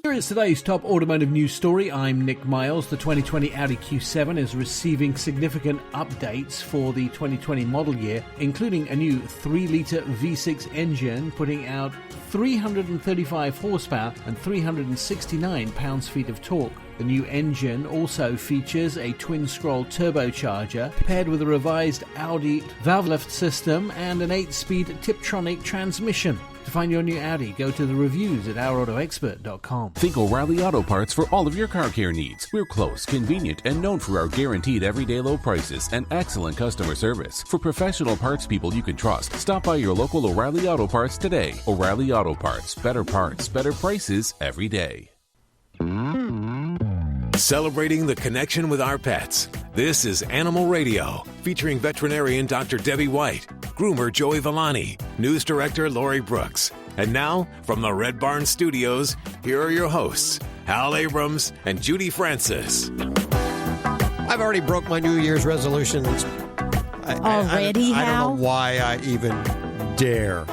Here is today's top automotive news story. I'm Nick Miles. The 2020 Audi Q7 is receiving significant updates for the 2020 model year, including a new 3-litre V6 engine, putting out 335 horsepower and 369 pounds-feet of torque. The new engine also features a twin-scroll turbocharger paired with a revised Audi valve lift system and an 8-speed Tiptronic transmission. To find your new Audi, go to the reviews at ourautoexpert.com. Think O'Reilly Auto Parts for all of your car care needs. We're close, convenient, and known for our guaranteed everyday low prices and excellent customer service. For professional parts people you can trust, stop by your local O'Reilly Auto Parts today. O'Reilly Auto Parts. Better parts, better prices every day. Celebrating the connection with our pets. This is Animal Radio, featuring veterinarian Dr. Debbie White, groomer Joey Villani, news director Lori Brooks. And now, from the Red Barn Studios, here are your hosts, Hal Abrams and Judy Francis. I've already broke my New Year's resolutions. I don't know why I even dare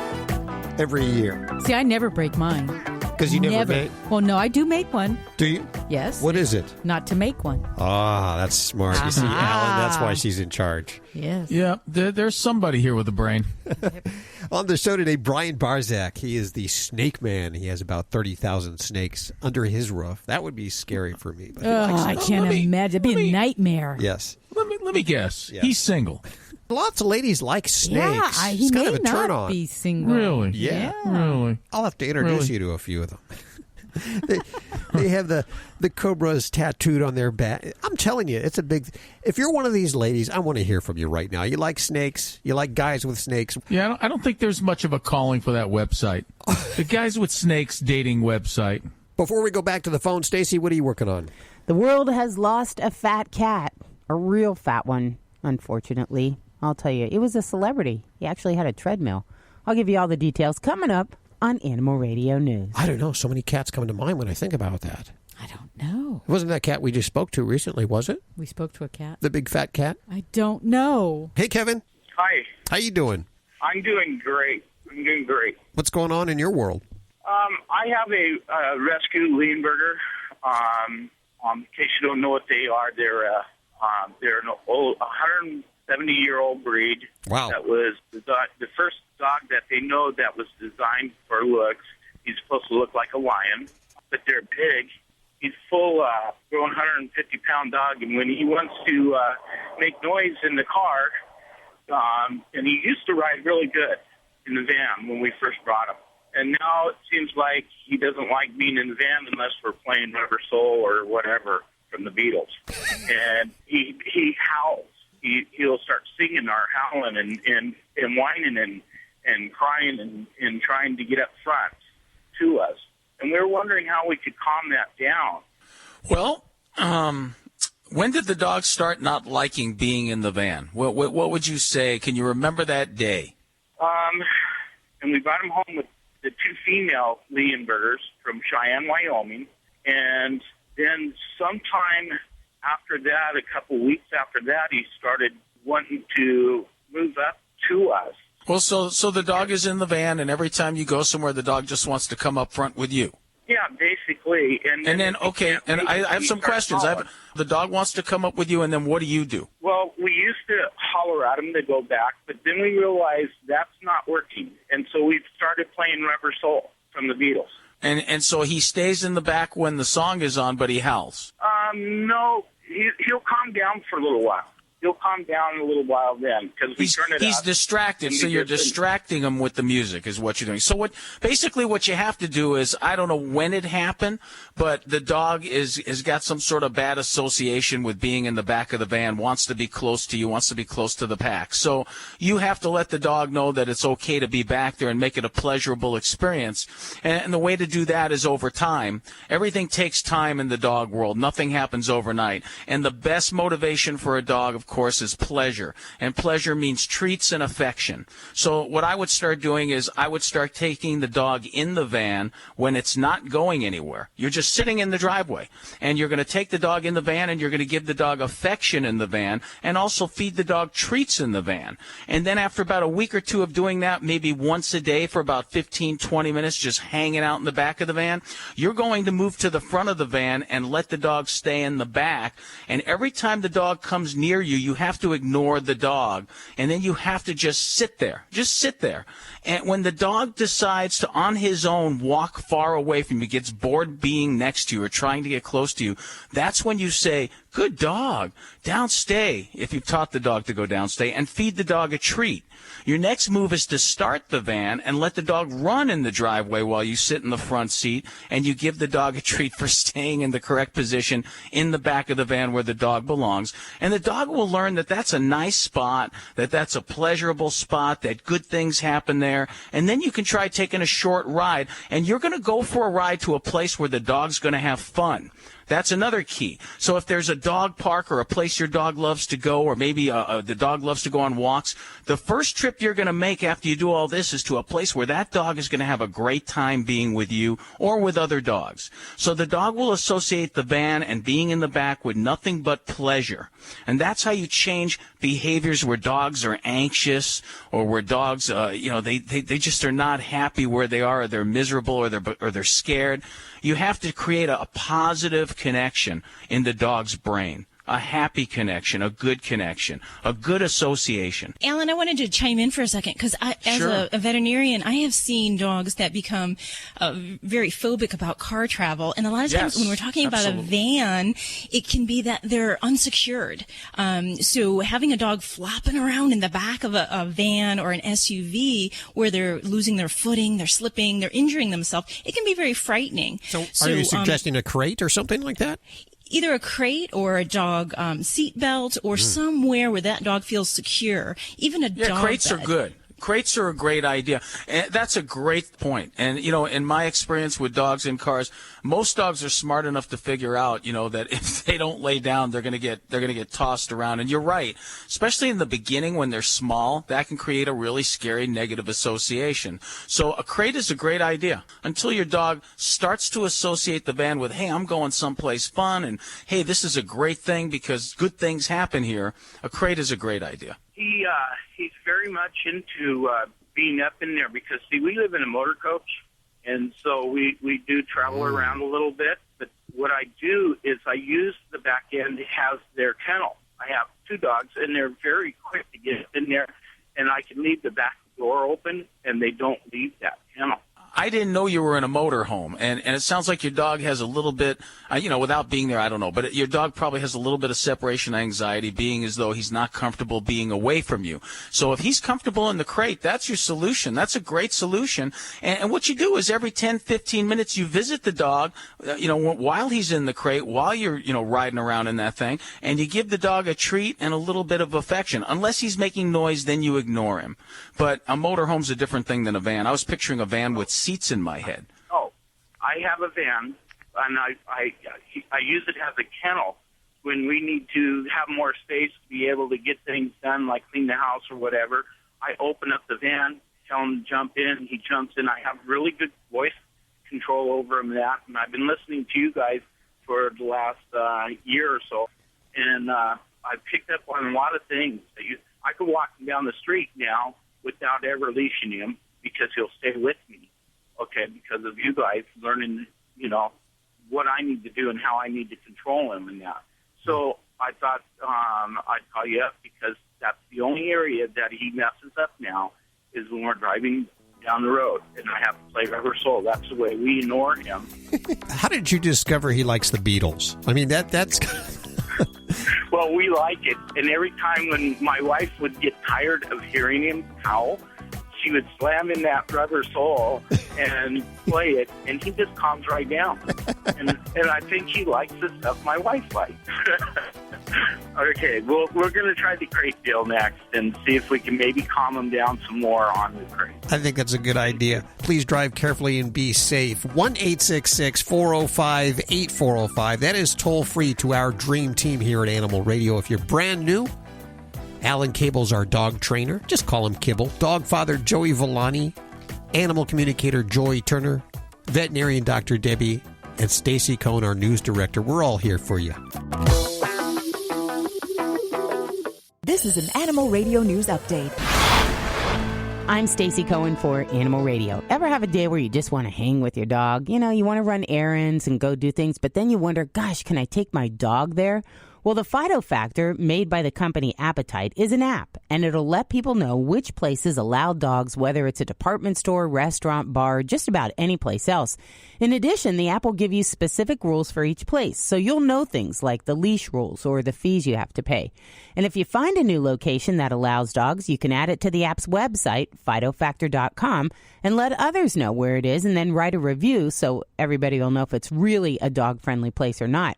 every year. See, I never break mine. Because you never mate? Well, no, I do make one. Do you? Yes. What is it? Not to make one. Ah, that's smart. You see, Alan, that's why she's in charge. Yes. Yeah, there's somebody here with a brain. On the show today, Brian Barczyk. He is the snake man. He has about 30,000 snakes under his roof. That would be scary for me. But I can't imagine. It'd be a nightmare. Yes. Let me guess. Yeah. He's single. Lots of ladies like snakes. Yeah, he it's may kind of a not turn on. be single. Really? Yeah. Really? I'll have to introduce you to a few of them. They have the cobras tattooed on their back. I'm telling you, it's a big... If you're one of these ladies, I want to hear from you right now. You like snakes? You like guys with snakes? Yeah, I don't think there's much of a calling for that website. The Guys with Snakes dating website. Before we go back to the phone, Stacy, what are you working on? The world has lost a fat cat, a real fat one, unfortunately. I'll tell you, it was a celebrity. He actually had a treadmill. I'll give you all the details coming up on Animal Radio News. I don't know. So many cats come to mind when I think about that. I don't know. It wasn't that cat we just spoke to recently, was it? We spoke to a cat. The big fat cat? I don't know. Hey, Kevin. Hi. How you doing? I'm doing great. What's going on in your world? I have a rescue Leonberger. In case you don't know what they are, they're an old 170-year-old breed. Wow. That was the first dog that they know that was designed for looks. He's supposed to look like a lion, but they're big. He's full, grown 150-pound dog, and when he wants to make noise in the car, and he used to ride really good in the van when we first brought him. And now it seems like he doesn't like being in the van unless we're playing Rubber Soul or whatever from the Beatles. And he howls. He'll start singing or howling and whining and crying and trying to get up front to us. And we were wondering how we could calm that down. Well, when did the dog start not liking being in the van? What would you say? Can you remember that day? And we brought him home with the two female Leonbergers from Cheyenne, Wyoming. And then sometime after that, a couple weeks after that, he started wanting to move up to us. Well, so the dog is in the van, and every time you go somewhere, the dog just wants to come up front with you. Yeah, basically. And then, okay, and I have some questions. The dog wants to come up with you, and then what do you do? Well, we used to holler at him to go back, but then we realized that's not working. And so we started playing Rubber Soul from the Beatles. And so he stays in the back when the song is on, but he howls? No, he'll calm down for a little while. He'll calm down a little while then because we turn it up. He's distracted, so you're distracting him with the music is what you're doing. So basically what you have to do is, I don't know when it happened, but the dog has got some sort of bad association with being in the back of the van, wants to be close to you, wants to be close to the pack. So you have to let the dog know that it's okay to be back there and make it a pleasurable experience. And the way to do that is over time. Everything takes time in the dog world. Nothing happens overnight. And the best motivation for a dog, of course, is pleasure. And pleasure means treats and affection. So what I would start doing is I would start taking the dog in the van when it's not going anywhere. You're just sitting in the driveway. And you're going to take the dog in the van and you're going to give the dog affection in the van and also feed the dog treats in the van. And then after about a week or two of doing that, maybe once a day for about 15, 20 minutes, just hanging out in the back of the van, you're going to move to the front of the van and let the dog stay in the back. And every time the dog comes near you, you have to ignore the dog, and then you have to just sit there. Just sit there. And when the dog decides to, on his own, walk far away from you, gets bored being next to you or trying to get close to you, that's when you say, good dog, downstay, if you've taught the dog to go downstay, and feed the dog a treat. Your next move is to start the van and let the dog run in the driveway while you sit in the front seat, and you give the dog a treat for staying in the correct position in the back of the van where the dog belongs. And the dog will learn that that's a nice spot, that that's a pleasurable spot, that good things happen there. And then you can try taking a short ride, and you're going to go for a ride to a place where the dog's going to have fun. That's another key. So if there's a dog park or a place your dog loves to go, or maybe the dog loves to go on walks, the first trip you're going to make after you do all this is to a place where that dog is going to have a great time being with you or with other dogs. So the dog will associate the van and being in the back with nothing but pleasure. And that's how you change behaviors where dogs are anxious or where dogs, they just are not happy where they are, or they're miserable, or they're scared. You have to create a positive connection in the dog's brain. A happy connection, a good connection, a good association. Alan, I wanted to chime in for a second because as a veterinarian, I have seen dogs that become very phobic about car travel. And a lot of times when we're talking about a van, it can be that they're unsecured. So having a dog flopping around in the back of a van or an SUV where they're losing their footing, they're slipping, they're injuring themselves, it can be very frightening. So are you suggesting a crate or something like that? Either a crate or a dog seat belt or somewhere where that dog feels secure. Even a dog crates bed. are good. Crates are a great idea. And that's a great point. And, in my experience with dogs in cars, most dogs are smart enough to figure out, that if they don't lay down, they're going to get tossed around. And you're right. Especially in the beginning when they're small, that can create a really scary negative association. So a crate is a great idea until your dog starts to associate the van with, hey, I'm going someplace fun, and hey, this is a great thing because good things happen here. A crate is a great idea. He's very much into being up in there because, see, we live in a motor coach, and so we do travel around a little bit. But what I do is I use the back end. It has their kennel. I have 2 dogs, and they're very quick to get in there, and I can leave the back door open, and they don't leave that kennel. I didn't know you were in a motorhome, and it sounds like your dog has a little bit, without being there, I don't know, but your dog probably has a little bit of separation anxiety, being as though he's not comfortable being away from you. So if he's comfortable in the crate, that's your solution. That's a great solution. And what you do is every 10, 15 minutes you visit the dog, while he's in the crate, while you're, riding around in that thing, and you give the dog a treat and a little bit of affection. Unless he's making noise, then you ignore him. But a motorhome's a different thing than a van. I was picturing a van with seats in my head. Oh, I have a van, and I use it as a kennel when we need to have more space to be able to get things done, like clean the house or whatever. I open up the van, tell him to jump in. He jumps in. I have really good voice control over him. And I've been listening to you guys for the last year or so, and I've picked up on a lot of things. I could walk him down the street now without ever leashing him because he'll stay with me. Okay, because of you guys learning, what I need to do and how I need to control him and that. So I thought I'd call you up because that's the only area that he messes up now is when we're driving down the road, and I have to play rubber soul. That's the way we ignore him. How did you discover he likes the Beatles? I mean, that's... Well, we like it, and every time when my wife would get tired of hearing him howl, she would slam in that rubber sole and play it, and he just calms right down. And I think he likes the stuff my wife likes. Okay, well, we're going to try the crate deal next and see if we can maybe calm him down some more on the crate. I think that's a good idea. Please drive carefully and be safe. 1-866-405-8405. That is toll-free to our dream team here at Animal Radio. If you're brand new, Alan Cable's our dog trainer. Just call him Kibble. Dog father Joey Villani, animal communicator Joy Turner, veterinarian Dr. Debbie, and Stacy Cohn, our news director. We're all here for you. This is an Animal Radio News Update. I'm Stacy Cohen for Animal Radio. Ever have a day where you just want to hang with your dog? You want to run errands and go do things, but then you wonder, gosh, can I take my dog there? Well, the Fido Factor, made by the company Appetite, is an app, and it'll let people know which places allow dogs, whether it's a department store, restaurant, bar, just about any place else. In addition, the app will give you specific rules for each place, so you'll know things like the leash rules or the fees you have to pay. And if you find a new location that allows dogs, you can add it to the app's website, fidofactor.com, and let others know where it is, and then write a review so everybody will know if it's really a dog-friendly place or not.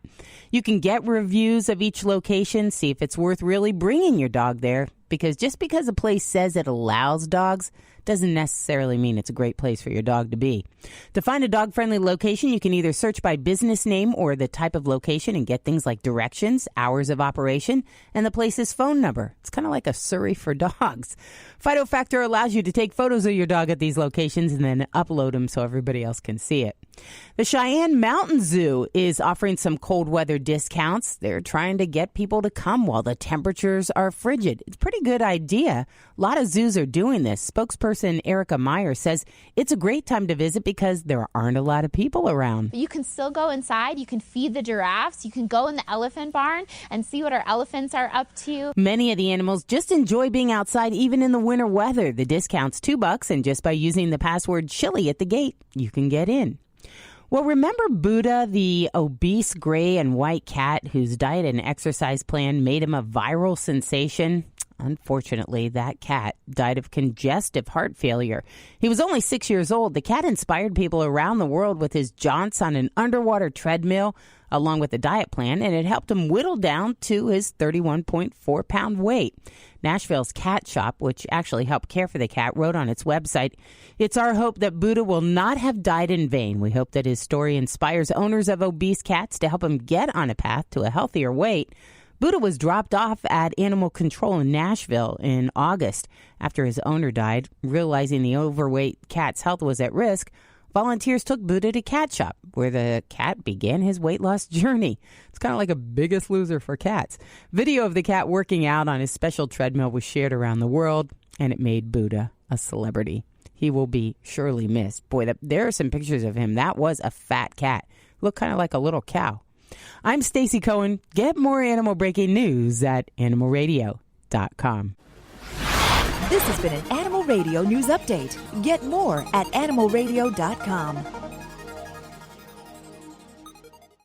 You can get reviews of each location, see if it's worth really bringing your dog there, because just because a place says it allows dogs doesn't necessarily mean it's a great place for your dog to be. To find a dog-friendly location, you can either search by business name or the type of location and get things like directions, hours of operation, and the place's phone number. It's kind of like a Surrey for dogs. Fido Factor allows you to take photos of your dog at these locations and then upload them so everybody else can see it. The Cheyenne Mountain Zoo is offering some cold weather discounts. They're trying to get people to come while the temperatures are frigid. It's a pretty good idea. A lot of zoos are doing this. Spokesperson Erica Meyer says it's a great time to visit because there aren't a lot of people around. You can still go inside. You can feed the giraffes. You can go in the elephant barn and see what our elephants are up to. Many of the animals just enjoy being outside even in the winter weather. The discount's $2, and just by using the password chili at the gate, you can get in. Well, remember Buddha, the obese gray and white cat whose diet and exercise plan made him a viral sensation? Unfortunately, that cat died of congestive heart failure. He was only 6 years old. The cat inspired people around the world with his jaunts on an underwater treadmill, along with a diet plan, and it helped him whittle down to his 31.4-pound weight. Nashville's Cat Shop, which actually helped care for the cat, wrote on its website, "It's our hope that Buddha will not have died in vain. We hope that his story inspires owners of obese cats to help him get on a path to a healthier weight." Buddha was dropped off at Animal Control in Nashville in August after his owner died. Realizing the overweight cat's health was at risk, volunteers took Buddha to Cat Shop, where the cat began his weight loss journey. It's kind of like a Biggest Loser for cats. Video of the cat working out on his special treadmill was shared around the world, and it made Buddha a celebrity. He will be surely missed. Boy, there are some pictures of him. That was a fat cat. Looked kind of like a little cow. I'm Stacey Cohen. Get more animal breaking news at animalradio.com. This has been an Animal Radio News Update. Get more at animalradio.com.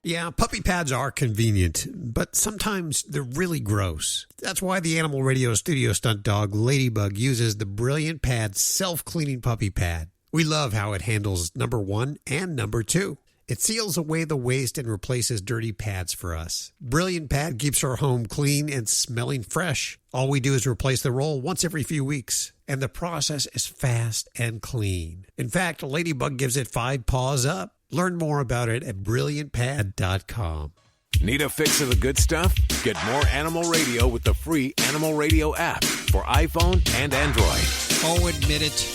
Yeah, puppy pads are convenient, but sometimes they're really gross. That's why the Animal Radio studio stunt dog, Ladybug, uses the Brilliant Pad self-cleaning puppy pad. We love how it handles number 1 and number 2. It seals away the waste and replaces dirty pads for us. Brilliant Pad keeps our home clean and smelling fresh. All we do is replace the roll once every few weeks, and the process is fast and clean. In fact, Ladybug gives it 5 paws up. Learn more about it at brilliantpad.com. Need a fix of the good stuff? Get more Animal Radio with the free Animal Radio app for iPhone and Android. Oh, admit it.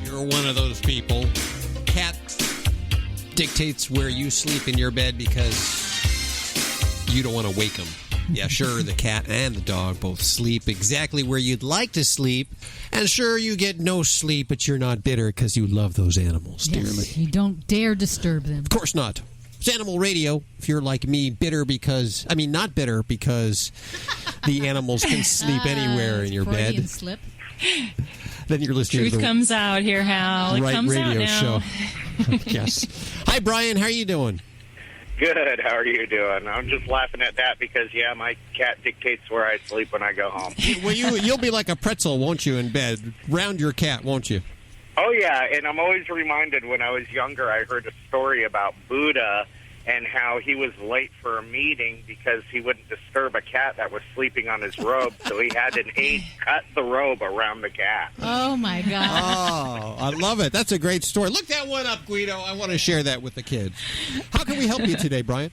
You're one of those people. Cat dictates where you sleep in your bed because you don't want to wake them. Yeah, sure, the cat and the dog both sleep exactly where you'd like to sleep. And sure, you get no sleep, but you're not bitter because you love those animals dearly. You don't dare disturb them. Of course not. It's Animal Radio. If you're like me, not bitter because the animals can sleep anywhere in your Freudian bed. Slip. Then you're listening Truth to the comes out here, Hal. It right comes radio out now. show. Yes. Hi, Brian. How are you doing? Good. How are you doing? I'm just laughing at that because, yeah, my cat dictates where I sleep when I go home. Well, you'll be like a pretzel, won't you, in bed? Round your cat, won't you? Oh, yeah, and I'm always reminded when I was younger, I heard a story about Buddha and how he was late for a meeting because he wouldn't disturb a cat that was sleeping on his robe, so he had an aide cut the robe around the cat. Oh, my God. Oh, I love it. That's a great story. Look that one up, Guido. I want to share that with the kids. How can we help you today, Brian?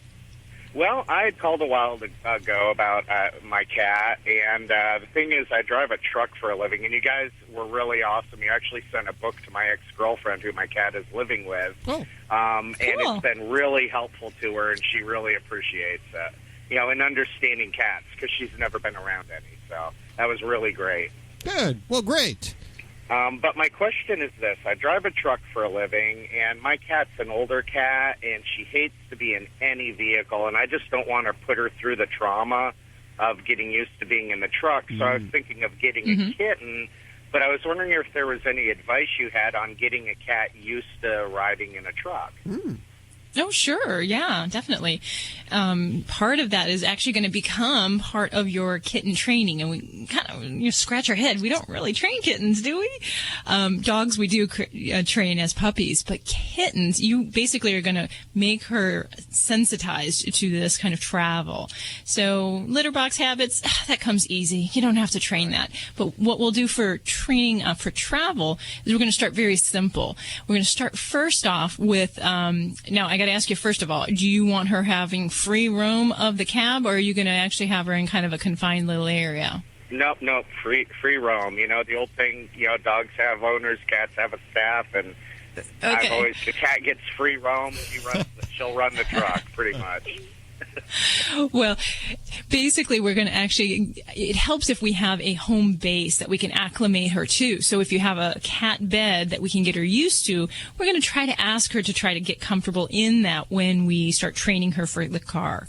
Well, I had called a while ago about my cat, and the thing is, I drive a truck for a living, and you guys were really awesome. You actually sent a book to my ex-girlfriend, who my cat is living with, and it's been really helpful to her, and she really appreciates it, in understanding cats, because she's never been around any, so that was really great. Good. Well, great. But my question is this. I drive a truck for a living, and my cat's an older cat, and she hates to be in any vehicle, and I just don't want to put her through the trauma of getting used to being in the truck. So I was thinking of getting a kitten, but I was wondering if there was any advice you had on getting a cat used to riding in a truck. Oh, sure. Yeah, definitely. Part of that is actually going to become part of your kitten training. And we kind of scratch our head. We don't really train kittens, do we? Dogs, we do train as puppies. But kittens, you basically are going to make her sensitized to this kind of travel. So litter box habits, that comes easy. You don't have to train that. But what we'll do for training for travel is we're going to start very simple. We're going to start first off with, now I got to ask you first of all, do you want her having free roam of the cab, or are you going to actually have her in kind of a confined little area? Nope, free roam. You know, the old thing, dogs have owners, cats have a staff, and the cat gets free roam. She'll run the truck, pretty much. Well, basically, we're going to it helps if we have a home base that we can acclimate her to. So if you have a cat bed that we can get her used to, we're going to try to ask her to try to get comfortable in that when we start training her for the car.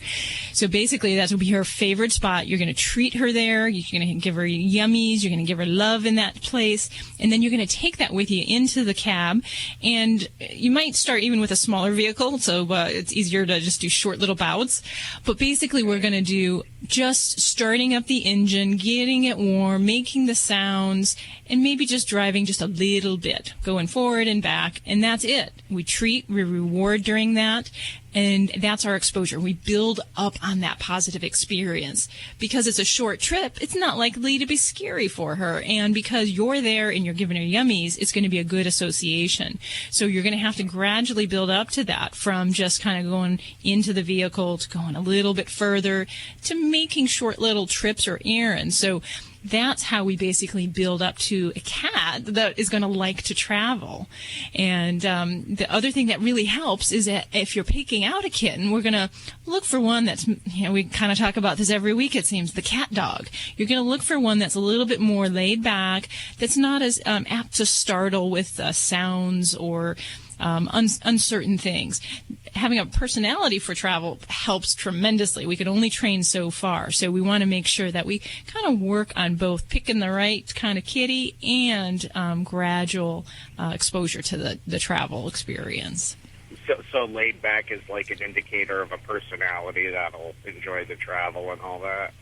So basically, that will be her favorite spot. You're going to treat her there. You're going to give her yummies. You're going to give her love in that place. And then you're going to take that with you into the cab. And you might start even with a smaller vehicle, so it's easier to just do short little bouts. But basically, we're going to do just starting up the engine, getting it warm, making the sounds, and maybe just driving just a little bit, going forward and back, and that's it. We treat, we reward during that, and that's our exposure. We build up on that positive experience. Because it's a short trip, it's not likely to be scary for her, and because you're there and you're giving her yummies, it's going to be a good association. So you're going to have to gradually build up to that, from just kind of going into the vehicle to going a little bit further to making short little trips or errands. So that's how we basically build up to a cat that is going to like to travel. And the other thing that really helps is that if you're picking out a kitten, we're going to look for one that's, we kind of talk about this every week, it seems, the cat dog. You're going to look for one that's a little bit more laid back, that's not as apt to startle with sounds or uncertain things. Having a personality for travel helps tremendously. We could only train so far, so we want to make sure that we kind of work on both picking the right kind of kitty and gradual exposure to the travel experience. So laid back is like an indicator of a personality that'll enjoy the travel and all that.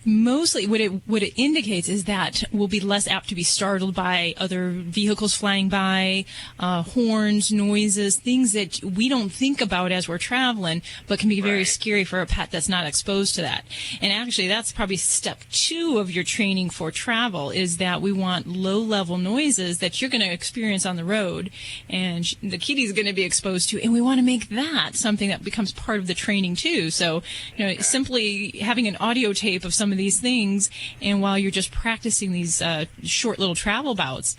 Mostly what it indicates is that we'll be less apt to be startled by other vehicles flying by, horns, noises, things that we don't think about as we're traveling, but can be very scary for a pet that's not exposed to that. And actually, that's probably step 2 of your training for travel, is that we want low-level noises that you're going to experience on the road, and the kitty's going to be exposed to, and we want to make that something that becomes part of the training too. So, simply having an audio tape of some of these things, and while you're just practicing these short little travel bouts,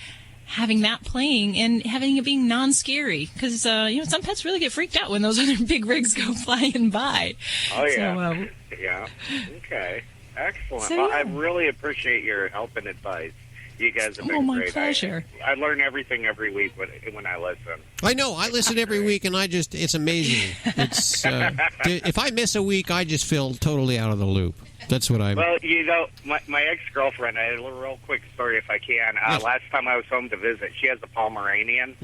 having that playing and having it being non-scary, because some pets really get freaked out when those other big rigs go flying by. Oh yeah, yeah. Okay, excellent. So, well, I really appreciate your help and advice. You guys have been my great. pleasure. I learn everything every week when I listen. I know. I listen every week, and it's amazing. It's if I miss a week, I just feel totally out of the loop. That's what I'm... Well, my ex-girlfriend, I had a real quick story if I can. Yes. Last time I was home to visit, she has a Pomeranian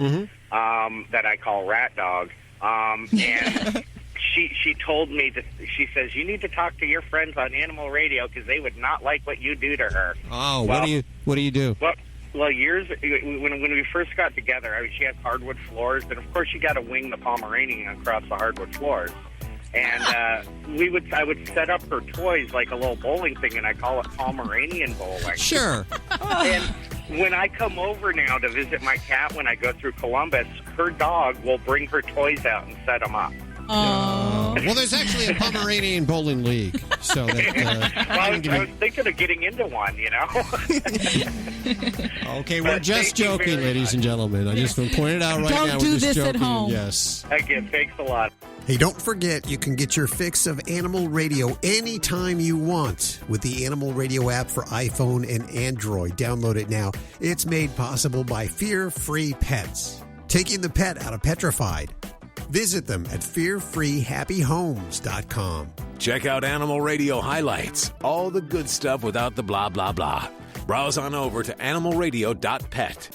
that I call Rat Dog. And she told me, she says, you need to talk to your friends on Animal Radio because they would not like what you do to her. Oh, what do you do? Well, when we first got together, she had hardwood floors, and of course you got to wing the Pomeranian across the hardwood floors. And I would set up her toys like a little bowling thing, and I call it Pomeranian bowling. Sure. And when I come over now to visit my cat, when I go through Columbus, her dog will bring her toys out and set them up. Well, there's actually a Pomeranian bowling league, so that I was thinking of getting into one, Okay, we're just joking, ladies and gentlemen. I just want to point it out right now. Don't do we're just this joking. at home. Yes. Again, thanks a lot. Hey, don't forget, you can get your fix of Animal Radio anytime you want with the Animal Radio app for iPhone and Android. Download it now. It's made possible by Fear Free Pets, taking the pet out of petrified. Visit them at fearfreehappyhomes.com. Check out Animal Radio highlights, all the good stuff without the blah, blah, blah. Browse on over to animalradio.pet.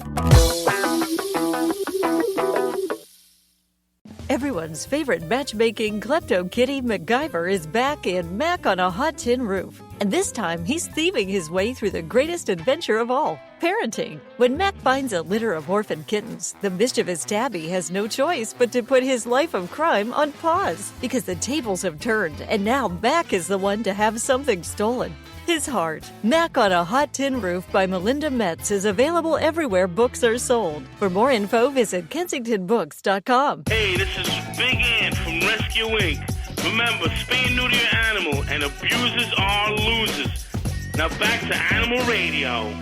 Everyone's favorite matchmaking klepto kitty MacGyver is back in Mac on a Hot Tin Roof. And this time, he's thieving his way through the greatest adventure of all, parenting. When Mac finds a litter of orphan kittens, the mischievous tabby has no choice but to put his life of crime on pause. Because the tables have turned, and now Mac is the one to have something stolen. His heart. Mac on a Hot Tin Roof by Melinda Metz is available everywhere books are sold. For more info, visit KensingtonBooks.com. Hey, this is Big Ant from Rescue Inc. Remember, spay and neuter your animal, and abusers are losers. Now back to Animal Radio.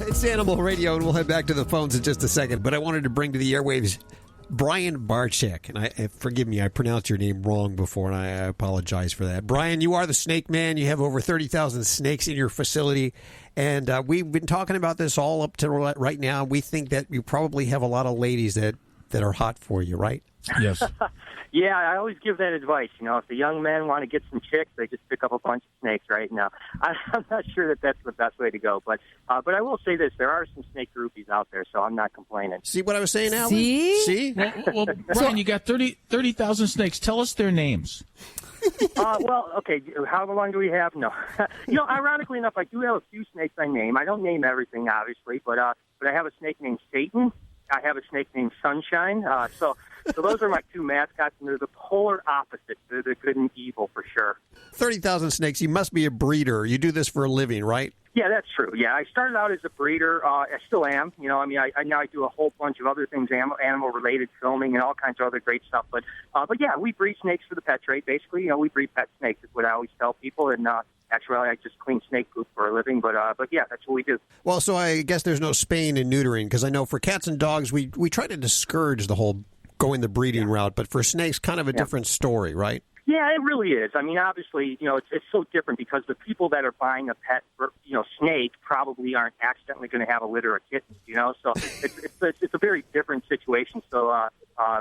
It's Animal Radio, and we'll head back to the phones in just a second. But I wanted to bring to the airwaves Brian Barczyk. And forgive me, I pronounced your name wrong before, and I apologize for that. Brian, you are the snake man. You have over 30,000 snakes in your facility. And we've been talking about this all up to right now. We think that you probably have a lot of ladies that are hot for you, right? Yes. Yeah, I always give that advice. You know, if the young men want to get some chicks, they just pick up a bunch of snakes right now. I'm not sure that that's the best way to go, but I will say this: there are some snake groupies out there, so I'm not complaining. See what I was saying, Alan? See? Well, Brian, you got 30,000 snakes. Tell us their names. Well, okay. How long do we have? No. Ironically enough, I do have a few snakes I name. I don't name everything, obviously, but I have a snake named Satan. I have a snake named Sunshine. So those are my two mascots, and they're the polar opposites. They're the good and evil for sure. 30,000 snakes. You must be a breeder. You do this for a living, right? Yeah, that's true. Yeah, I started out as a breeder. I still am. I now I do a whole bunch of other things, animal-related filming and all kinds of other great stuff. But yeah, we breed snakes for the pet trade. Basically, we breed pet snakes. Is what I always tell people. And actually, I just clean snake poop for a living. But yeah, that's what we do. Well, so I guess there's no spaying and neutering, because I know for cats and dogs, we try to discourage the whole going the breeding route. But for snakes, kind of a different story, right? Yeah, it really is. I mean, obviously, it's so different because the people that are buying a pet, snake probably aren't accidentally going to have a litter of kittens, So it's a very different situation. So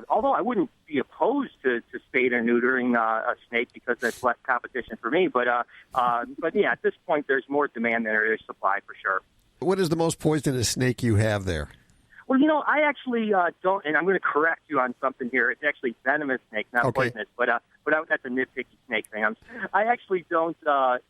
although I wouldn't be opposed to spaying or neutering a snake because that's less competition for me, but yeah, at this point, there's more demand than there is supply for sure. What is the most poisonous snake you have there? Well, I actually don't, and I'm going to correct you on something here. It's actually venomous snake, not poisonous, but that's a nitpicky snake thing. I actually don't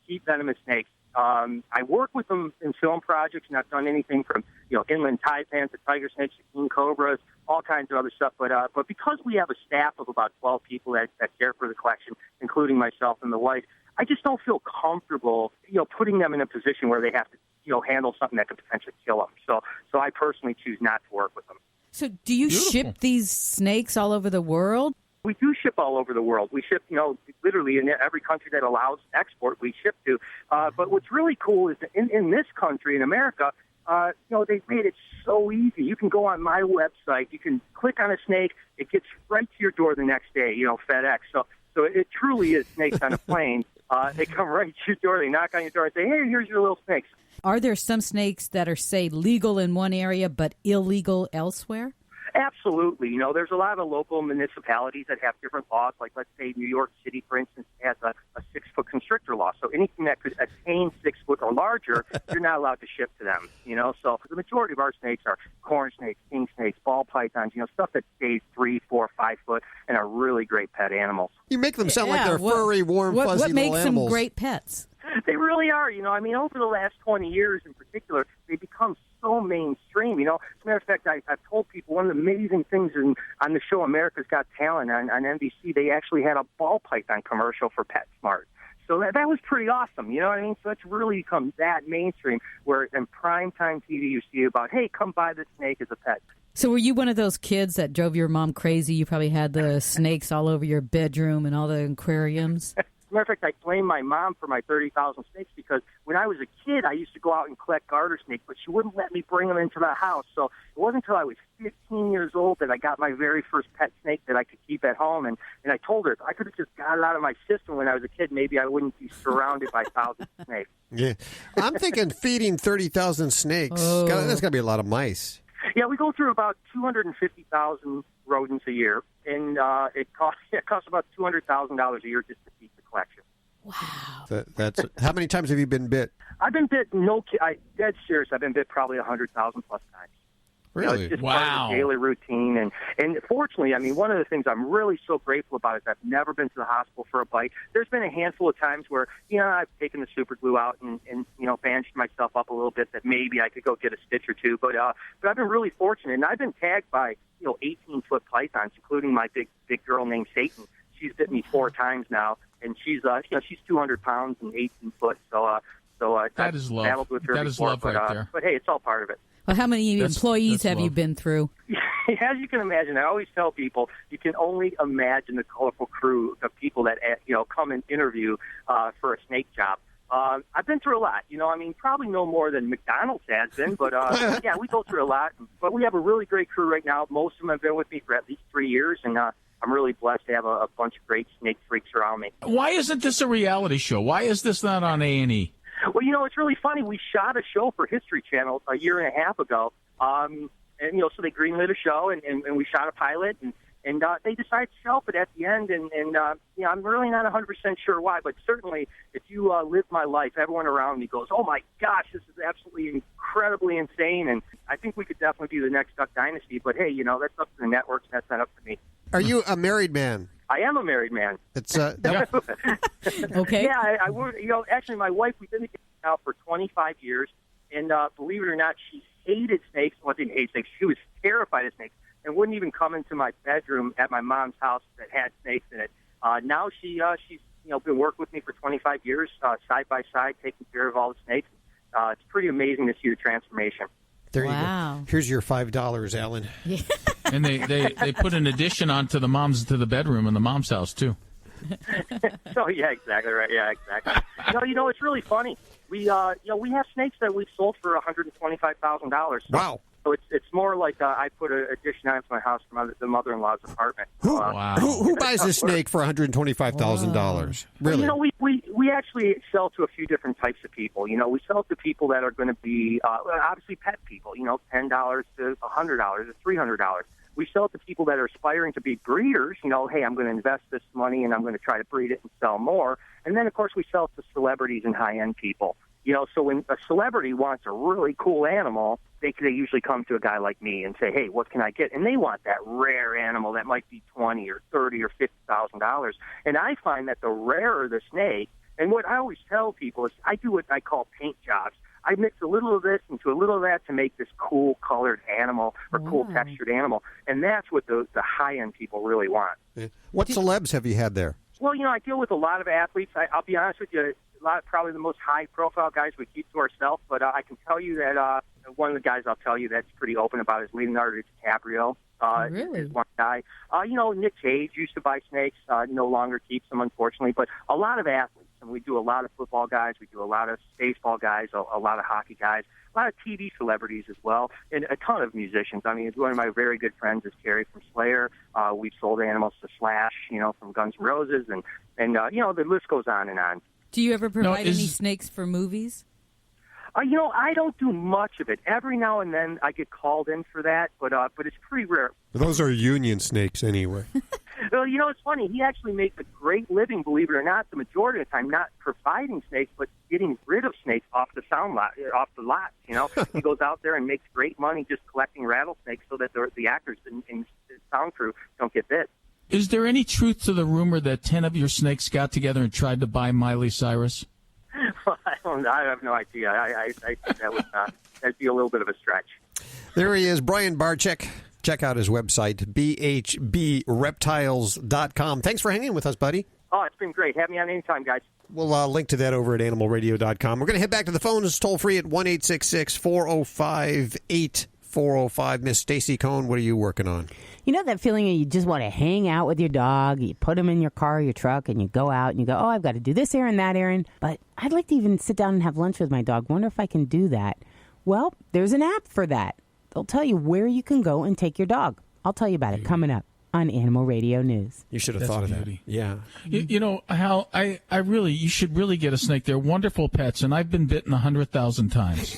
keep venomous snakes. I work with them in film projects, and I've done anything from inland taipans to tiger snakes to king cobras, all kinds of other stuff. But because we have a staff of about 12 people that care for the collection, including myself and the wife, I just don't feel comfortable, putting them in a position where they have to, handle something that could potentially kill them. So I personally choose not to work with them. So do you ship these snakes all over the world? We do ship all over the world. We ship, literally in every country that allows export, we ship to. But what's really cool is that in this country, in America, they've made it so easy. You can go on my website, you can click on a snake, it gets right to your door the next day, FedEx. So it truly is snakes on a plane. They come right to your door, they knock on your door and say, hey, here's your little snakes. Are there some snakes that are, say, legal in one area but illegal elsewhere? Absolutely. There's a lot of local municipalities that have different laws. Like, let's say New York City, for instance, has a 6-foot constrictor law. So anything that could attain 6 foot or larger, you're not allowed to ship to them. So the majority of our snakes are corn snakes, king snakes, ball pythons, stuff that stays 3, 4, 5 foot and are really great pet animals. You make them sound like they're furry, warm, fuzzy what little makes animals. them great pets? They really are. Over the last 20 years in particular, they become so mainstream. As a matter of fact, I've told people one of the amazing things on the show America's Got Talent on NBC, they actually had a ball python commercial for PetSmart. So that was pretty awesome, you know what I mean? So it's really become that mainstream where in primetime TV you see about, hey, come buy this snake as a pet. So were you one of those kids that drove your mom crazy? You probably had the snakes all over your bedroom and all the aquariums? As a matter of fact, I blame my mom for my 30,000 snakes because when I was a kid, I used to go out and collect garter snakes, but she wouldn't let me bring them into the house. So it wasn't until I was 15 years old that I got my very first pet snake that I could keep at home. And I told her if I could have just got it out of my system when I was a kid, maybe I wouldn't be surrounded by thousands of snakes. Yeah. I'm thinking feeding 30,000 snakes. Oh. That's got to be a lot of mice. Yeah, we go through about 250,000 rodents a year, and it costs about $200,000 a year just to keep the collection. Wow. That's how many times have you been bit? I've been bit, dead serious, I've been bit probably 100,000 plus times. Really? It's just part of the daily routine. And fortunately, I mean, one of the things I'm really so grateful about is I've never been to the hospital for a bite. There's been a handful of times where, I've taken the super glue out and bandaged myself up a little bit that maybe I could go get a stitch or two. But I've been really fortunate. And I've been tagged by, 18-foot pythons, including my big girl named Satan. She's bit me 4 times now. And she's 200 pounds and 18 foot. So that is love. Battled with her that before, is love right there. But hey, it's all part of it. Well, how many employees have you been through? As you can imagine, I always tell people you can only imagine the colorful crew of people that come and interview for a snake job. I've been through a lot. Probably no more than McDonald's has been, but yeah, we go through a lot. But we have a really great crew right now. Most of them have been with me for at least 3 years, and I'm really blessed to have a bunch of great snake freaks around me. Why isn't this a reality show? Why is this not on A&E? Well, it's really funny. We shot a show for History Channel a year and a half ago, and so they greenlit a show, and we shot a pilot, and they decided to shelf it at the end, and I'm really not 100% sure why, but certainly if you live my life, everyone around me goes, oh my gosh, this is absolutely incredibly insane, and I think we could definitely be the next Duck Dynasty, but hey, that's up to the networks, that's not up to me. Are you a married man? I am a married man. It's okay. Yeah, I would. Actually, my wife, we've been together now for 25 years, and believe it or not, she hated snakes. Well, didn't hate snakes. She was terrified of snakes, and wouldn't even come into my bedroom at my mom's house that had snakes in it. Now she's been working with me for 25 years, side by side, taking care of all the snakes. It's pretty amazing to see the transformation. There you go. Here's your $5, Alan. Yeah. And they put an addition onto the bedroom in the mom's house too. Oh yeah, exactly right. Yeah, exactly. It's really funny. We have snakes that we've sold for $125,000. Wow. So it's more like I put an addition onto my house from the mother-in-law's apartment. Who buys a snake for $125,000? Really? Well, we actually sell to a few different types of people. We sell to people that are going to be obviously pet people. $10 to $100 to $300. We sell to people that are aspiring to be breeders. Hey, I'm going to invest this money and I'm going to try to breed it and sell more. And then, of course, we sell to celebrities and high-end people. So when a celebrity wants a really cool animal, they usually come to a guy like me and say, hey, what can I get? And they want that rare animal that might be $20,000 or $30,000 or $50,000. And I find that the rarer the snake, and what I always tell people is I do what I call paint jobs. I mix a little of this into a little of that to make this cool colored animal or cool textured animal. And that's what the high-end people really want. What celebs have you had there? Well, I deal with a lot of athletes. I'll be honest with you, probably the most high-profile guys we keep to ourselves. But I can tell you that one of the guys I'll tell you that's pretty open about is Leonardo DiCaprio. Really? Is one guy. Nick Cage used to buy snakes, no longer keeps them, unfortunately. But a lot of athletes, and we do a lot of football guys, we do a lot of baseball guys, a lot of hockey guys, a lot of TV celebrities as well, and a ton of musicians. I mean, one of my very good friends is Terry from Slayer. We've sold animals to Slash, from Guns N' Roses, and the list goes on and on. Do you ever provide any snakes for movies? I don't do much of it. Every now and then I get called in for that, but it's pretty rare. Those are union snakes anyway. Well, it's funny. He actually makes a great living, believe it or not, the majority of the time, not providing snakes, but getting rid of snakes off the lot. He goes out there and makes great money just collecting rattlesnakes so that the actors and sound crew don't get bit. Is there any truth to the rumor that 10 of your snakes got together and tried to buy Miley Cyrus? I have no idea. I think that'd be a little bit of a stretch. There he is, Brian Barczyk. Check out his website, bhbreptiles.com. Thanks for hanging with us, buddy. Oh, it's been great. Have me on anytime, guys. We'll link to that over at animalradio.com. We're going to head back to the phones, toll-free at 1-866-405-8405. Miss Stacy Cohn, what are you working on? You know that feeling you just want to hang out with your dog, you put him in your car or your truck, and you go out and you go, oh, I've got to do this errand, that errand, but I'd like to even sit down and have lunch with my dog. Wonder if I can do that. Well, there's an app for that. They'll tell you where you can go and take your dog. I'll tell you about it coming up on Animal Radio News. You should have thought of that. Yeah. Hal, you should really get a snake. They're wonderful pets, and I've been bitten 100,000 times.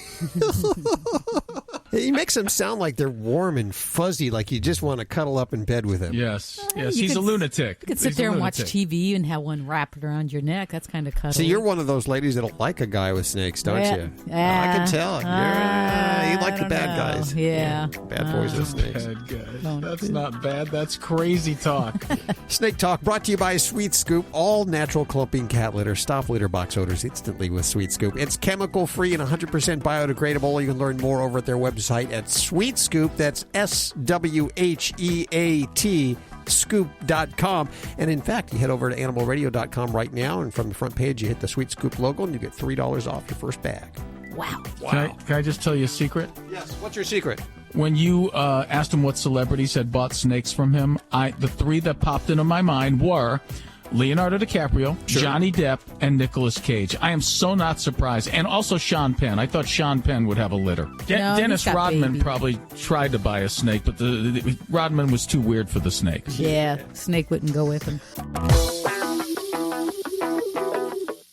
He makes them sound like they're warm and fuzzy, like you just want to cuddle up in bed with him. Yes, he's a lunatic. You could sit there and watch TV and have one wrapped around your neck. That's kind of cuddly. See, you're one of those ladies that'll like a guy with snakes, don't you? Yeah. I can tell. You like the bad guys. Yeah. Bad boys with snakes. Bad guys. That's not bad. That's crazy talk. Snake Talk brought to you by Sweet Scoop. All natural clumping cat litter. Stop litter box odors instantly with Sweet Scoop. It's chemical-free and 100% biodegradable. You can learn more over at their website at Sweet Scoop. That's SWHEAT. Scoop.com. And in fact, you head over to animalradio.com right now, and from the front page, you hit the Sweet Scoop logo, and you get $3 off your first bag. Wow. Can I just tell you a secret? Yes. What's your secret? When you asked him what celebrities had bought snakes from him, the three that popped into my mind were Leonardo DiCaprio, Johnny Depp, and Nicolas Cage. I am so not surprised. And also Sean Penn. I thought Sean Penn would have a litter. Dennis Rodman probably tried to buy a snake, but Rodman was too weird for the snake. Yeah, snake wouldn't go with him.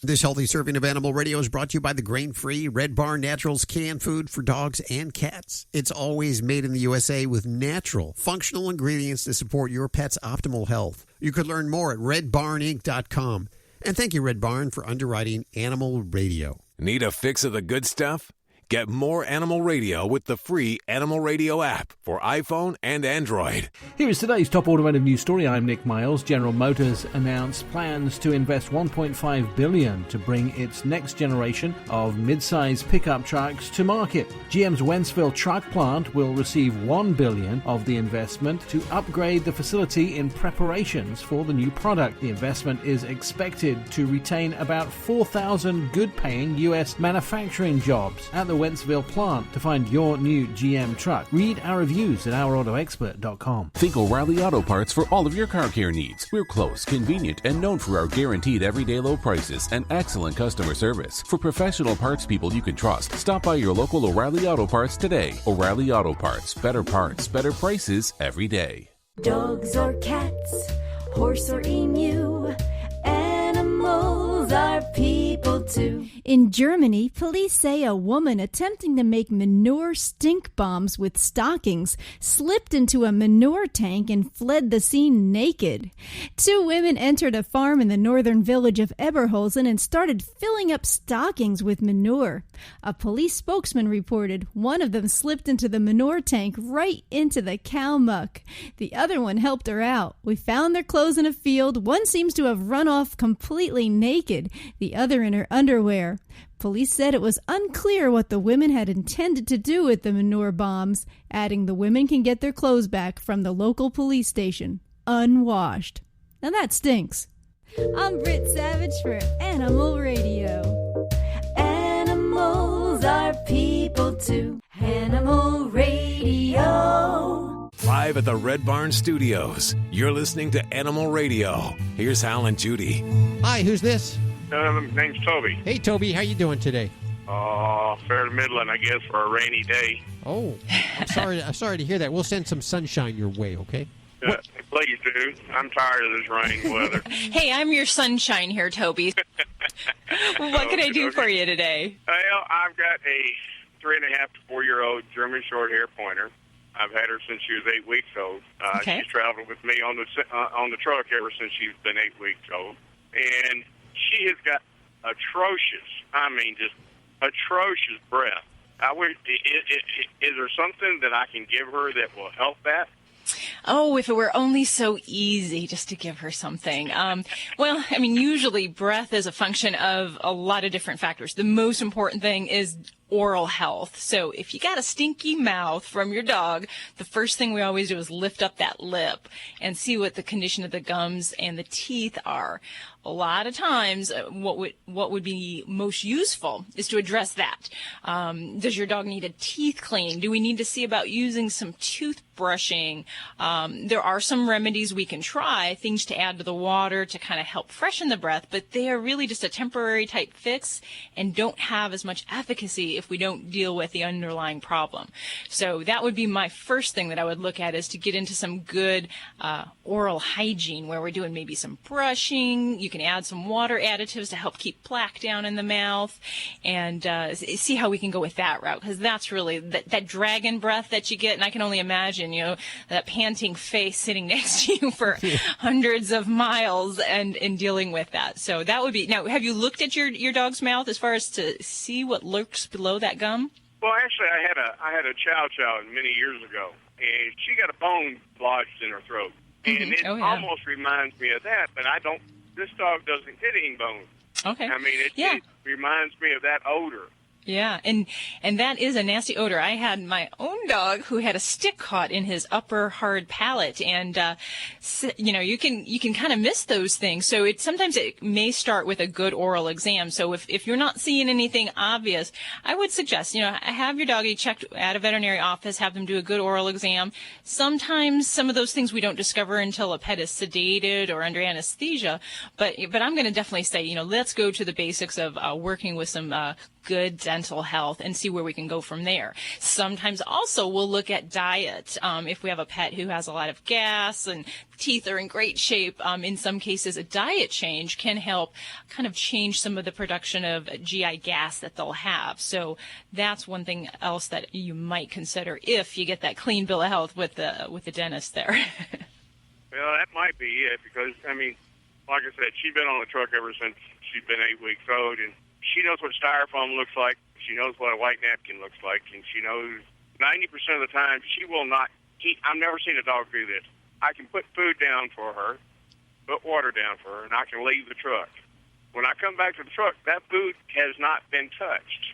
This healthy serving of Animal Radio is brought to you by the grain-free Red Barn Naturals canned food for dogs and cats. It's always made in the USA with natural, functional ingredients to support your pet's optimal health. You could learn more at redbarninc.com. And thank you, Red Barn, for underwriting Animal Radio. Need a fix of the good stuff? Get more Animal Radio with the free Animal Radio app for iPhone and Android. Here is today's top automotive news story. I'm Nick Miles. General Motors announced plans to invest $1.5 billion to bring its next generation of mid-size pickup trucks to market. GM's Wentzville truck plant will receive $1 billion of the investment to upgrade the facility in preparations for the new product. The investment is expected to retain about 4,000 good-paying U.S. manufacturing jobs at the Wentzville plant. To find your new GM truck, read our reviews at ourautoexpert.com. Think O'Reilly Auto Parts for all of your car care needs. We're close, convenient, and known for our guaranteed everyday low prices and excellent customer service. For professional parts people you can trust, stop by your local O'Reilly Auto Parts today. O'Reilly Auto Parts. Better parts, better prices every day. Dogs or cats, horse or emu, animals are people too. In Germany, police say a woman attempting to make manure stink bombs with stockings slipped into a manure tank and fled the scene naked. 2 women entered a farm in the northern village of Eberholzen and started filling up stockings with manure. A police spokesman reported one of them slipped into the manure tank right into the cow muck. The other one helped her out. We found their clothes in a field. One seems to have run off completely naked, the other in her underwear. Police said it was unclear what the women had intended to do with the manure bombs, adding the women can get their clothes back from the local police station, unwashed. Now that stinks. I'm Britt Savage for Animal Radio. Animals are people too. Animal Radio. Live at the Red Barn Studios, you're listening to Animal Radio. Here's Hal and Judy. Hi, who's this? Name's Toby. Hey, Toby, how you doing today? Fair to middling, I guess, for a rainy day. Oh, I'm sorry to hear that. We'll send some sunshine your way, okay? Please do. I'm tired of this rain weather. Hey, I'm your sunshine here, Toby. What can I do for you today? Well, I've got a 3.5 to 4-year-old German short-hair pointer. I've had her since she was 8 weeks old. Okay. She's traveled with me on the truck ever since she's been 8 weeks old. And she has got just atrocious breath. Is there something that I can give her that will help that? Oh, if it were only so easy just to give her something. Usually breath is a function of a lot of different factors. The most important thing is oral health. So if you got a stinky mouth from your dog, the first thing we always do is lift up that lip and see what the condition of the gums and the teeth are. A lot of times, what would be most useful is to address that. Does your dog need a teeth clean? Do we need to see about using some toothbrushing? There are some remedies we can try, things to add to the water to kind of help freshen the breath, but they are really just a temporary type fix and don't have as much efficacy quickly if we don't deal with the underlying problem. So that would be my first thing that I would look at, is to get into some good oral hygiene, where we're doing maybe some brushing. You can add some water additives to help keep plaque down in the mouth, and see how we can go with that route, because that's really that dragon breath that you get. And I can only imagine, that panting face sitting next to you for hundreds of miles and dealing with that. So that would be. Now, have you looked at your dog's mouth as far as to see what lurks below that gum? Well, actually, I had a Chow Chow many years ago, and she got a bone lodged in her throat, and it almost reminds me of that. But this dog doesn't get any bone. Okay. I mean, it reminds me of that odor. Yeah, and that is a nasty odor. I had my own dog who had a stick caught in his upper hard palate, and you can kind of miss those things. So sometimes it may start with a good oral exam. So if you're not seeing anything obvious, I would suggest have your doggy checked at a veterinary office, have them do a good oral exam. Sometimes some of those things we don't discover until a pet is sedated or under anesthesia. But I'm going to definitely say let's go to the basics of working with some good dental health and see where we can go from there. Sometimes also we'll look at diet. If we have a pet who has a lot of gas and teeth are in great shape, in some cases a diet change can help kind of change some of the production of GI gas that they'll have. So that's one thing else that you might consider if you get that clean bill of health with the dentist there. Well, that might be it, because, like I said, she's been on the truck ever since she's been 8 weeks old, and she knows what styrofoam looks like. She knows what a white napkin looks like, and she knows 90% of the time she will not eat. I've never seen a dog do this. I can put food down for her, put water down for her, and I can leave the truck. When I come back to the truck, that food has not been touched.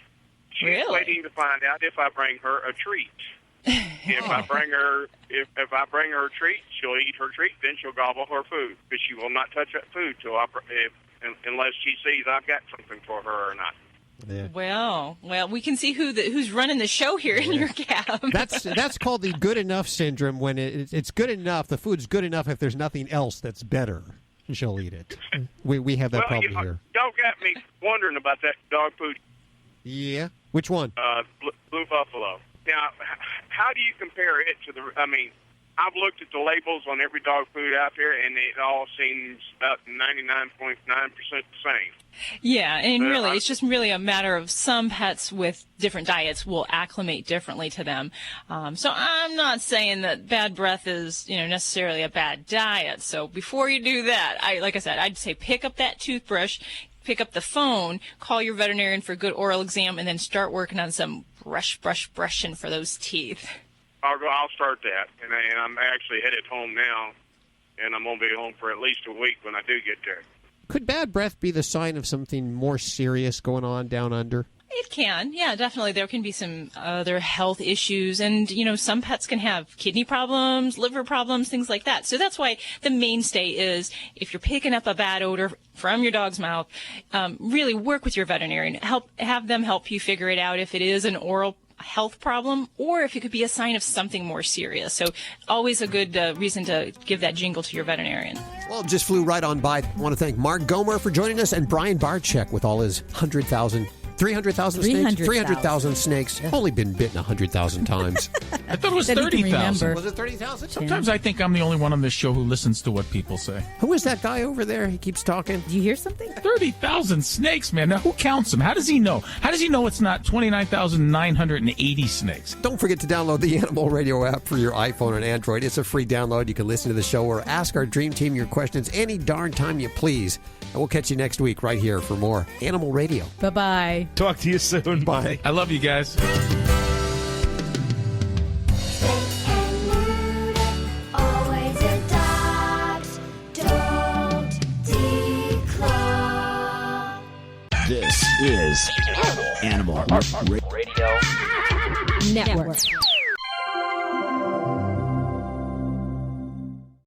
She's waiting to find out if I bring her a treat. If I bring her a treat, she'll eat her treat. Then she'll gobble her food, but she will not touch that food unless she sees I've got something for her or not. Yeah. Well, we can see who's running the show here in your cab. That's called the good enough syndrome. When it's good enough, the food's good enough. If there's nothing else that's better, she'll eat it. We have that problem here. Y'all got me wondering about that dog food. Yeah. Which one? Blue Buffalo. Now, how do you compare it to I've looked at the labels on every dog food out there, and it all seems about 99.9% the same. Yeah, and really, it's just really a matter of some pets with different diets will acclimate differently to them. So I'm not saying that bad breath is, necessarily a bad diet. So before you do that, like I said, I'd say pick up that toothbrush, pick up the phone, call your veterinarian for a good oral exam, and then start working on some brushing for those teeth. I'll start that, and I'm actually headed home now, and I'm going to be home for at least a week when I do get there. Could bad breath be the sign of something more serious going on down under? It can, yeah, definitely. There can be some other health issues, and, some pets can have kidney problems, liver problems, things like that. So that's why the mainstay is, if you're picking up a bad odor from your dog's mouth, really work with your veterinarian. Have them help you figure it out if it is an oral health problem or if it could be a sign of something more serious. So always a good reason to give that jingle to your veterinarian. Well, just flew right on by. I want to thank Mark Gomer for joining us and Brian Barczyk with all his 300,000 snakes? 300,000 snakes. Only been bitten 100,000 times. I thought it was 30,000. Was it 30,000? Sometimes I think I'm the only one on this show who listens to what people say. Who is that guy over there? He keeps talking. Do you hear something? 30,000 snakes, man. Now, who counts them? How does he know? How does he know it's not 29,980 snakes? Don't forget to download the Animal Radio app for your iPhone and Android. It's a free download. You can listen to the show or ask our Dream Team your questions any darn time you please. And we'll catch you next week right here for more Animal Radio. Bye-bye. Talk to you soon. Bye. I love you guys. Always adopt, don't declaw. This is Animal Radio Network.